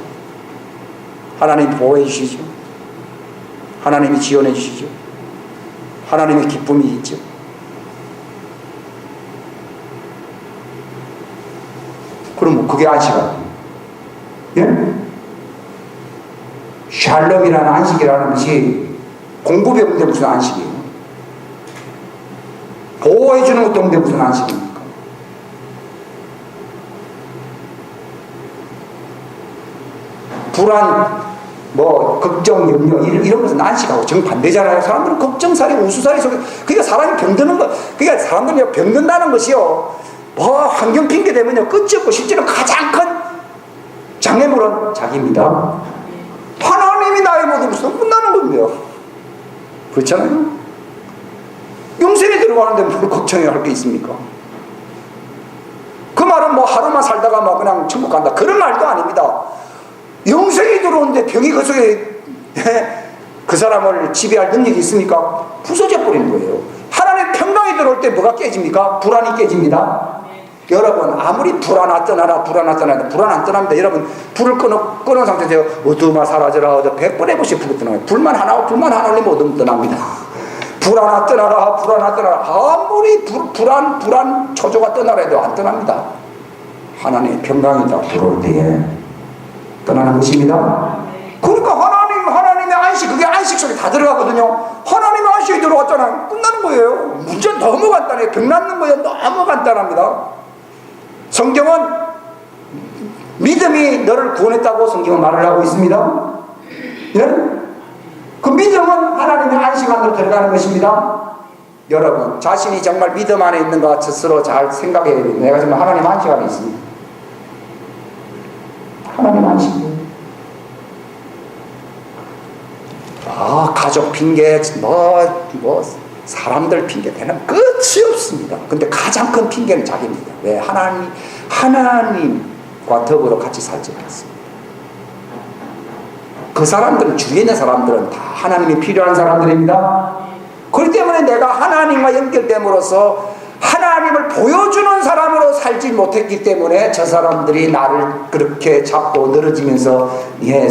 하나님이 보호해 주시죠. 하나님이 지원해 주시죠. 하나님의 기쁨이 있죠. 그럼 그게 안식이야. 예? 샬롬이라는 안식이라는 것이 공급이 없는데 무슨 안식이에요? 보호해 주는 것도 없는데 무슨 안식입니까? 불안, 걱정, 염려 이런 것은 안식하고 정반대잖아요. 사람들은 걱정살이 우수살이 속에, 그러니까 사람이 병드는 거, 그러니까 사람들이 병든다는 것이요, 환경 핑계 대면요 끝이 없고 실제로 가장 큰 장애물은 자기입니다. 하나님이 나의 모든 것을 끝나는 겁니다. 그렇잖아요. 영생에 들어가는데 뭘 걱정해야 할 게 있습니까? 그 말은 하루만 살다가 그냥 천국 간다 그런 말도 아닙니다. 영생이 들어오는데 병이 그 속에 그 사람을 지배할 능력이 있습니까? 부서져 버리는 거예요. 하나님의 평강이 들어올 때 뭐가 깨집니까? 불안이 깨집니다. 여러분 아무리 불안 안 떠나라 불안 안 떠납니다. 여러분 불을 끊은 상태에서 어둠아 사라져라 100번 해보시 불을 떠나요. 불만 하나 올리면 어둠 떠납니다. 불안 안 떠나라 아무리 불안 초조가 떠나라 해도 안 떠납니다. 하나님의 평강이 다 들어올 때에 떠나는 것입니다. 그러니까 하나님의 안식, 그게 안식 속에 다 들어가거든요. 하나님의 안식이 들어왔잖아요. 끝나는 거예요. 문제 너무 간단해요. 병 낫는 거예요. 너무 간단합니다. 성경은 믿음이 너를 구원했다고 성경은 말을 하고 있습니다. 예? 그 믿음은 하나님의 안식 안으로 들어가는 것입니다. 여러분 자신이 정말 믿음 안에 있는가 스스로 잘 생각해야 돼요. 내가 정말 하나님 안식 안에 있습니다. 하나님 안식. 가족 핑계 사람들 핑계 대는 끝이 없습니다. 근데 가장 큰 핑계는 자기입니다. 왜? 하나님과 더불어 같이 살지 않았습니다. 그 사람들은, 주위에 있는 사람들은 다 하나님이 필요한 사람들입니다. 그렇기 때문에 내가 하나님과 연결됨으로써 하나님을 보여주는 사람으로 살지 못했기 때문에 저 사람들이 나를 그렇게 잡고 늘어지면서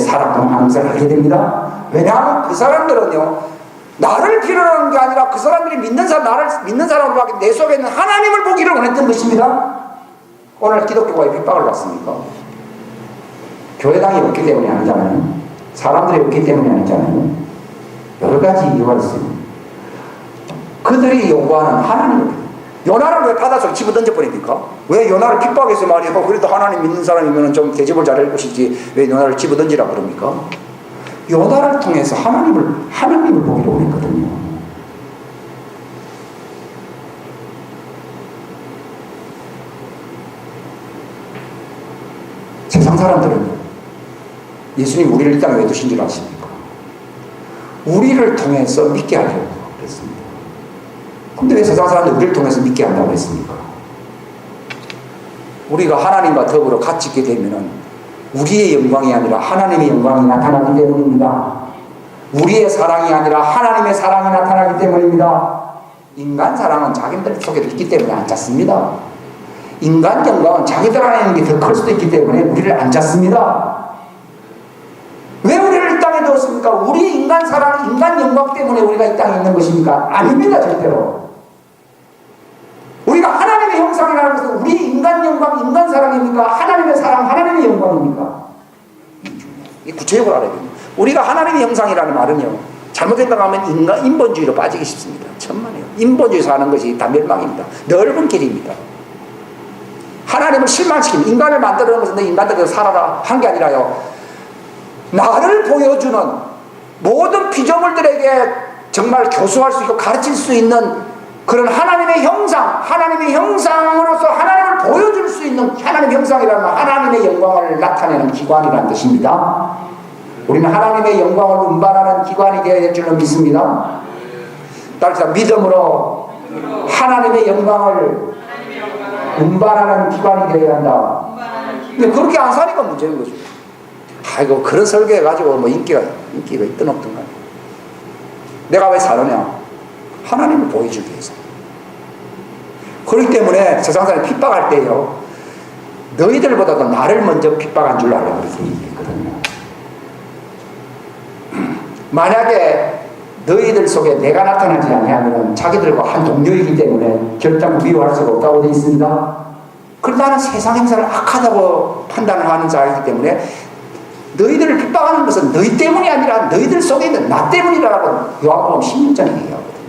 사랑하는 것을 하게 됩니다. 왜냐하면 그 사람들은요, 나를 필요로 하는 게 아니라 그 사람들이 나를 믿는 사람으로 하기 내 속에 있는 하나님을 보기를 원했던 것입니다. 오늘 기독교가 핍박을 받습니까? 교회당이 없기 때문이 아니잖아요. 사람들이 없기 때문이 아니잖아요. 여러 가지 이유가 있습니다. 그들이 요구하는 하나님을, 요나를 왜 바닷속에 집어던져 버립니까? 왜 요나를 핍박해서 말이에요. 그래도 하나님 믿는 사람이면 좀 대접을 잘할 것이지 왜 요나를 집어던지라 그럽니까? 요나를 통해서 하나님을 보기로 원했거든요. 세상 사람들은 예수님 우리를 이 땅에 왜 두신 줄 아십니까? 우리를 통해서 믿게 하려고 그랬습니다. 근데 왜 세상 사람들 우리를 통해서 믿게 한다고 했습니까? 우리가 하나님과 더불어 같이 있게 되면은 우리의 영광이 아니라 하나님의 영광이 나타나기 때문입니다. 우리의 사랑이 아니라 하나님의 사랑이 나타나기 때문입니다. 인간 사랑은 자기들 속에 있기 때문에 안 찾습니다. 인간 영광은 자기들 안에 있는 게 더 클 수도 있기 때문에 우리를 안 찾습니다. 왜 우리를 이 땅에 넣었습니까? 우리 인간 사랑, 인간 영광 때문에 우리가 이 땅에 있는 것입니까? 아닙니다, 절대로. 우리가 하나님의 형상이라는 것은 우리 인간 영광, 인간 사랑입니까? 하나님의 사랑, 하나님의 영광입니까? 이 구체적으로 알아야 됩니다. 우리가 하나님의 형상이라는 말은요, 잘못 생각하면 인본주의로 빠지기 쉽습니다. 천만에요. 인본주의 사는 것이 다 멸망입니다. 넓은 길입니다. 하나님을 실망시키는, 인간을 만들어놓은 것은 너 인간들에서 살아라 한 게 아니라요, 나를 보여주는 모든 피조물들에게 정말 교수할 수 있고 가르칠 수 있는 그런 하나님의 형상, 하나님의 형상으로서 하나님을 보여줄 수 있는 하나님의 형상이라는 하나님의 영광을 나타내는 기관이라는 뜻입니다. 우리는 하나님의 영광을 운반하는 기관이 되어야 될 줄로 믿습니다. 따라서 믿음으로 하나님의 영광을 운반하는 기관이 되어야 한다. 근데 그렇게 안 사니까 문제인 거죠. 아이고 그런 설교해가지고 인기가 있든 없든가. 내가 왜 사느냐? 하나님을 보여주기 위해서. 그렇기 때문에 세상 사람이 핍박할 때요, 너희들보다도 나를 먼저 핍박한 줄 알고 그렇게 얘기했거든요. 만약에 너희들 속에 내가 나타나지 않으면 자기들과 한 동료이기 때문에 결단코 미워할 수가 없다고 되어 있습니다. 그런데 나는 세상 행사를 악하다고 판단을 하는 자이기 때문에 너희들을 핍박하는 것은 너희 때문이 아니라 너희들 속에 있는 나 때문이라고 요한복음 16장에 얘기하거든요.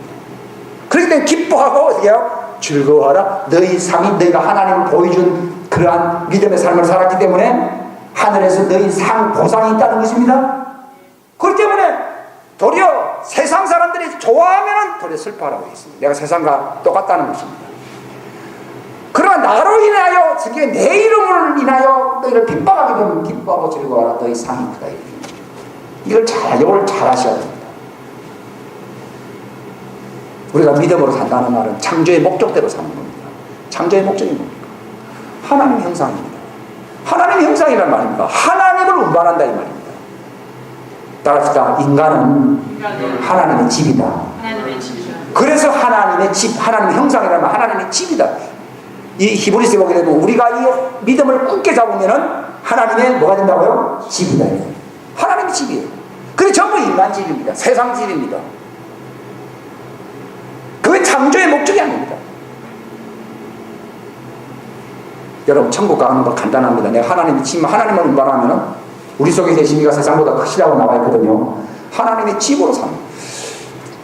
그렇기 때문에 기뻐하고 어떻게 해요? 즐거워하라. 너희 상이 너희가 하나님을 보여준 그러한 믿음의 삶을 살았기 때문에 하늘에서 너희 상 보상이 있다는 것입니다. 그렇기 때문에 도리어 세상 사람들이 좋아하면 도리어 슬퍼하라고 했습니다. 내가 세상과 똑같다는 것입니다. 그러나 나로 인하여, 특히 내 이름을 인하여 너희를 핍박하게 되면 기뻐하고 즐거워하라. 너희 상이 크다. 이걸 잘 하셔야 됩니다. 우리가 믿음으로 산다는 말은 창조의 목적대로 사는 겁니다. 창조의 목적이 뭡니까? 하나님의 형상입니다. 하나님의 형상이란 말입니다. 하나님을 운반한다 이 말입니다. 따라합시다. 인간은 하나님의 집이다. 하나님의 집이다. 그래서 하나님의 집, 하나님의 형상이라면 하나님의 집이다. 이 히브리서에 보게 되면 우리가 이 믿음을 굳게 잡으면은 하나님의 뭐가 된다고요? 집이다. 하나님의 집이에요. 그게 전부 인간 집입니다. 세상 집입니다. 그게 창조의 목적이 아닙니다. 여러분, 천국 가는 거 간단합니다. 내가 하나님의 집, 하나님을 운반하면은 우리 속에 계심이가 세상보다 크시다고 나와 있거든요. 하나님의 집으로 삽니다.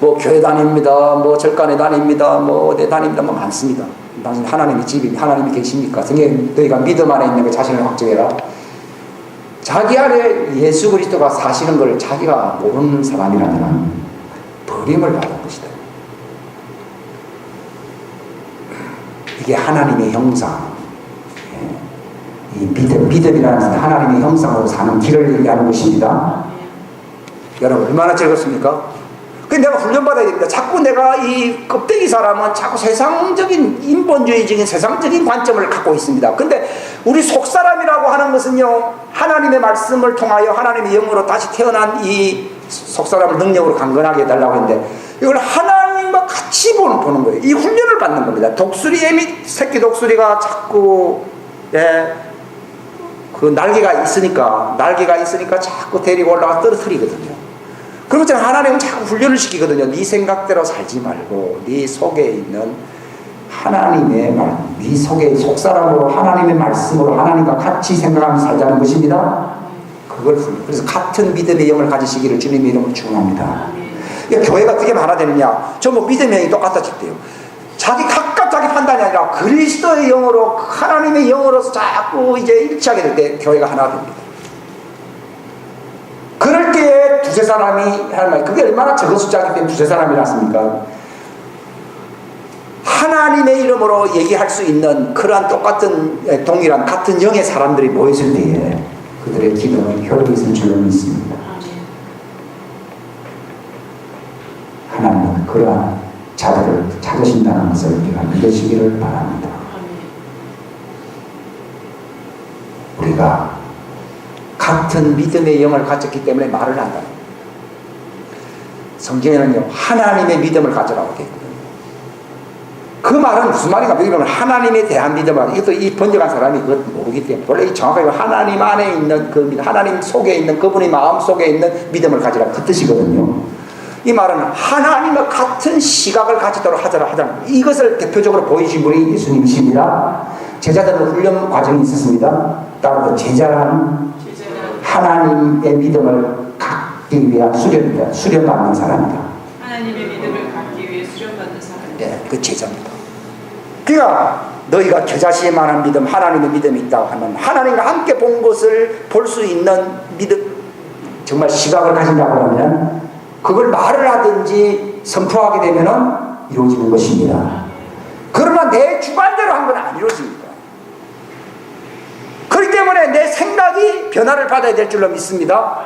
뭐 교회 다닙니다. 뭐 절간에 다닙니다. 뭐 어디 다닙니다. 뭐 많습니다. 당신 하나님의 집이, 하나님이 계십니까? 등에 너희가 믿음 안에 있는 그 자신을 확증해라. 자기 안에 예수 그리스도가 사시는 걸 자기가 모르는 사람이라면 버림을 받은 것이다. 이게 하나님의 형상. 이 믿음이라는 것은 하나님의 형상으로 사는 길을 얘기하는 것입니다. 여러분, 얼마나 즐겁습니까? 근데 내가 훈련받아야 됩니다. 자꾸 내가 이 껍데기 사람은 자꾸 세상적인, 인본주의적인 세상적인 관점을 갖고 있습니다. 근데 우리 속사람이라고 하는 것은요, 하나님의 말씀을 통하여 하나님의 영으로 다시 태어난 이 속사람을 능력으로 강건하게 해달라고 했는데, 이걸 하나님과 같이 보는 거예요. 이 훈련을 받는 겁니다. 독수리, 새끼 독수리가 자꾸, 그 날개가 있으니까 자꾸 데리고 올라가 떨어뜨리거든요. 그런 것처럼 하나님은 자꾸 훈련을 시키거든요. 네 생각대로 살지 말고 네 속에 있는 하나님의 말, 네 속에 속사람으로 하나님의 말씀으로 하나님과 같이 생각하면서 살자는 것입니다. 그걸 그래서 같은 믿음의 영을 가지시기를 주님의 이름으로 축원합니다. 그러니까 교회가 어떻게 변화되느냐? 전부 믿음의 영이 똑같아졌대요. 각각 자기 판단이 아니라 그리스도의 영으로, 하나님의 영으로서 자꾸 이제 일치하게 될 때 교회가 하나가 됩니다. 그럴 때에 두세 사람이 할 말, 그게 얼마나 적은 숫자이기 때문에 두세 사람이 났습니까? 하나님의 이름으로 얘기할 수 있는 그러한 똑같은, 동일한 같은 영의 사람들이 모였을 때에 그들의 기도는 효력이 있을 줄로 믿습니다. 하나님은 그러한 자들을 찾으신다는 것을 우리가 믿으시기를 바랍니다. 우리가 같은 믿음의 영을 가졌기 때문에 말을 한다. 성경에는요, 하나님의 믿음을 가져라고 했거든요. 그 말은 무슨 말인가? 왜냐하면 하나님에 대한 믿음을, 이것도 이 번역한 사람이 그것 모르기 때문에, 원래 정확하게 하나님 안에 있는 그 믿음, 하나님 속에 있는 그분의 마음 속에 있는 믿음을 가지라 그 뜻이거든요. 이 말은 하나님과 같은 시각을 가지도록 하자는 거예요. 이것을 대표적으로 보이신 분이 예수님이십니다. 제자들은 훈련 과정이 있었습니다. 따로 제자란 하나님의 믿음을 갖기 위한 수련받는 사람이다. 하나님의 믿음을 갖기 위해 수련받는 사람. 네, 그 제자입니다. 그러니까 너희가 겨자씨에만한 믿음, 하나님의 믿음이 있다고 하면 하나님과 함께 본 것을 볼 수 있는 믿음, 정말 시각을 가진다고 하면 그걸 말을 하든지 선포하게 되면 이루어지는 것입니다. 그러나 내 주관대로 한 건 안 이루어집니다. 그렇기 때문에 내 생각이 변화를 받아야 될 줄로 믿습니다.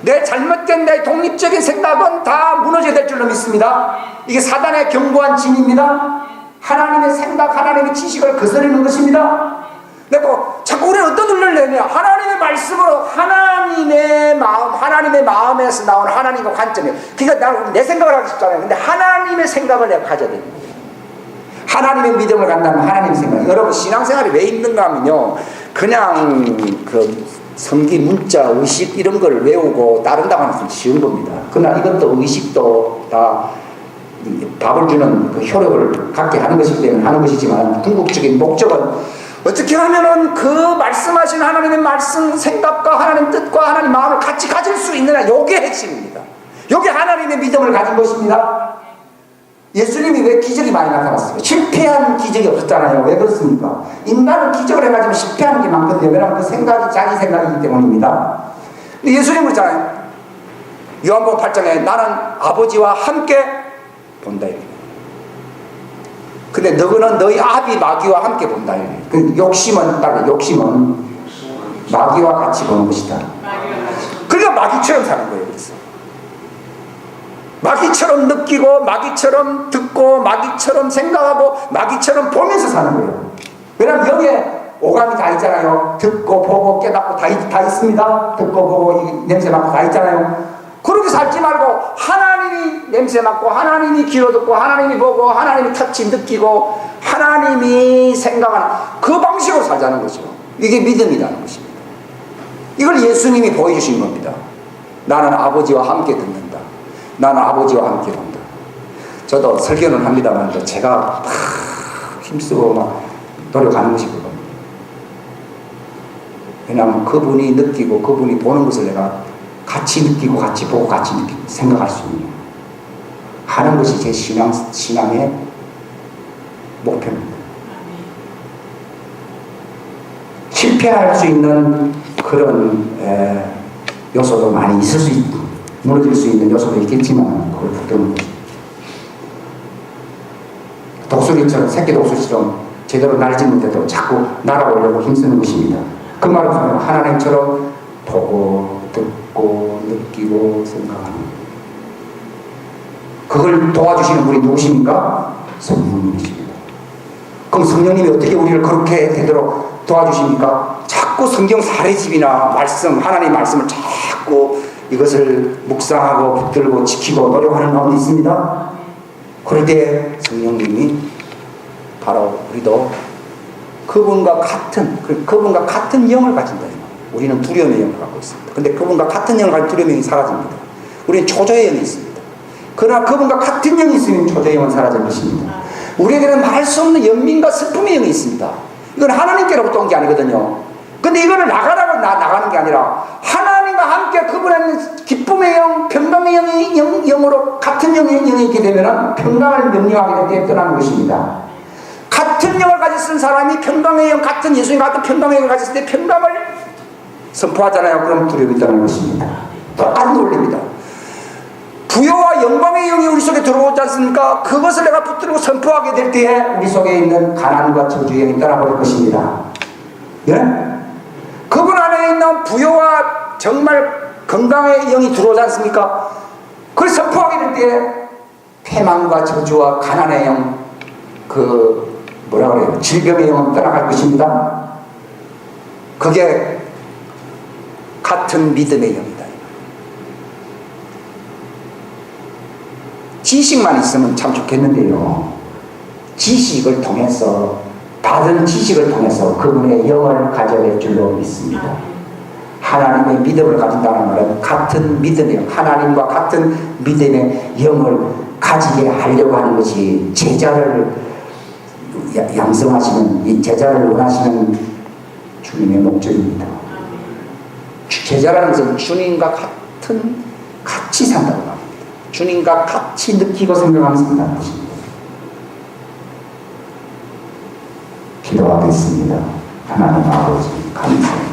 내 잘못된 내 독립적인 생각은 다 무너져야 될 줄로 믿습니다. 이게 사단의 견고한 진입니다. 하나님의 생각, 하나님의 지식을 거스르는 것입니다. 그리고 자꾸 우리는 어떤 훈련을 내냐? 하나님의 말씀으로 하나님의 마음, 하나님의 마음에서 나오는 하나님의 관점이에요. 그러니까 나는 내 생각을 하기 쉽잖아요. 근데 하나님의 생각을 내가 가져야 됩니다. 하나님의 믿음을 간다면 하나님 생각. 여러분 신앙생활이 왜 힘든가 하면요, 그냥 그 성기 문자 의식 이런 걸 외우고 따른다고 하는 것은 쉬운 겁니다. 그러나 이것도 의식도 다 답을 주는 그 효력을 갖게 하는 것이기 때문에 하는 것이지만, 궁극적인 목적은 어떻게 하면은 그 말씀하신 하나님의 말씀 생각과 하나님 뜻과 하나님 마음을 같이 가질 수 있느냐, 요게 핵심입니다. 요게 하나님의 믿음을 가진 것입니다. 예수님이 왜 기적이 많이 나타났어요? 실패한 기적이 없었잖아요. 왜 그렇습니까? 인간은 기적을 해가지고 실패하는 게 많거든요. 왜냐하면 그 생각이 자기 생각이기 때문입니다. 근데 예수님은 그렇잖아요. 요한복음 8장에 나는 아버지와 함께 본다. 근데 너희는 너희 아비 마귀와 함께 본다. 그 욕심은 마귀와 같이 보는 것이다. 그러니까 마귀처럼 사는 거예요. 그래서 마귀처럼 느끼고 마귀처럼 듣고 마귀처럼 생각하고 마귀처럼 보면서 사는 거예요. 왜냐하면 여기에 오감이 다 있잖아요. 듣고 보고 깨닫고 다 있습니다. 듣고 보고 냄새 맡고 다 있잖아요. 그렇게 살지 말고 하나님이 냄새 맡고 하나님이 귀로 듣고 하나님이 보고 하나님이 터치 느끼고 하나님이 생각하는 그 방식으로 살자는 거죠. 이게 믿음이라는 것입니다. 이걸 예수님이 보여주신 겁니다. 나는 아버지와 함께 듣는다. 나는 아버지와 함께 본다. 저도 설교는 합니다만 제가 막 힘쓰고 막 노력하는 것이 그겁니다. 왜냐하면 그분이 느끼고 그분이 보는 것을 내가 같이 느끼고 같이 보고 같이 느끼고 생각할 수 있는 하는 것이 제 신앙의 목표입니다. 실패할 수 있는 그런 요소도 많이 있을 수 있고 무너질 수 있는 요소도 있겠지만 그걸 붙드는 거죠. 독수리처럼 새끼 독수리처럼 제대로 날지 못해도 자꾸 날아오려고 힘쓰는 것입니다. 그 말은 하나님처럼 보고 듣고 느끼고 생각하는, 그걸 도와주시는 분이 누구십니까? 성령님이십니다. 그럼 성령님이 어떻게 우리를 그렇게 되도록 도와주십니까? 자꾸 성경 사례집이나 말씀, 하나님의 말씀을 자꾸 이것을 묵상하고 붙들고 지키고 노력하는 가운데 있습니다. 그럴 때 성령님이 바로 우리도 그분과 같은 영을 가진다. 우리는 두려움의 영을 갖고 있습니다. 그런데 그분과 같은 영을 가진 두려움의 영이 사라집니다. 우리는 초조의 영이 있습니다. 그러나 그분과 같은 영이 있으면 초조의 영은 사라질 것입니다. 우리에게는 말할 수 없는 연민과 슬픔의 영이 있습니다. 이건 하나님께로부터 온 게 아니거든요. 근데 이거를 나가라고 나가는 게 아니라 하나님과 함께 그분은 기쁨의 영, 평강의 영으로 같은 영이 있게 되면 평강을 명령하게 될 때 떠나는 것입니다. 같은 영을 가졌은 사람이 평강의 영, 같은 예수님 같은 평강의 영을 가졌을 때 평강을 선포하잖아요. 그럼 두려움이 떠나는 것입니다. 똑같은 논리입니다. 부여와 영광의 영이 우리 속에 들어오지 않습니까? 그것을 내가 붙들고 선포하게 될 때에 우리 속에 있는 가난과 저주의 영이 떠나버릴 것입니다. 예? 그분 안에 있는 부여와 정말 건강의 영이 들어오지 않습니까? 그걸 선포하게 될 때에 패망과 저주와 가난의 영, 질병의 영은 떠나갈 것입니다. 그게 같은 믿음의 영이다. 지식만 있으면 참 좋겠는데요. 지식을 통해서, 받은 지식을 통해서 그분의 영을 가져야 될 줄로 믿습니다. 하나님의 믿음을 가진다는 말은 같은 믿음의 영, 하나님과 같은 믿음의 영을 가지게 하려고 하는 것이 제자를 양성하시는, 이 제자를 원하시는 주님의 목적입니다. 제자라는 것은 주님과 같이 산다고 합니다. 주님과 같이 느끼고 생각하면서 산다는 것입니다. 기도하겠습니다. 하나님 아버지 감사합니다.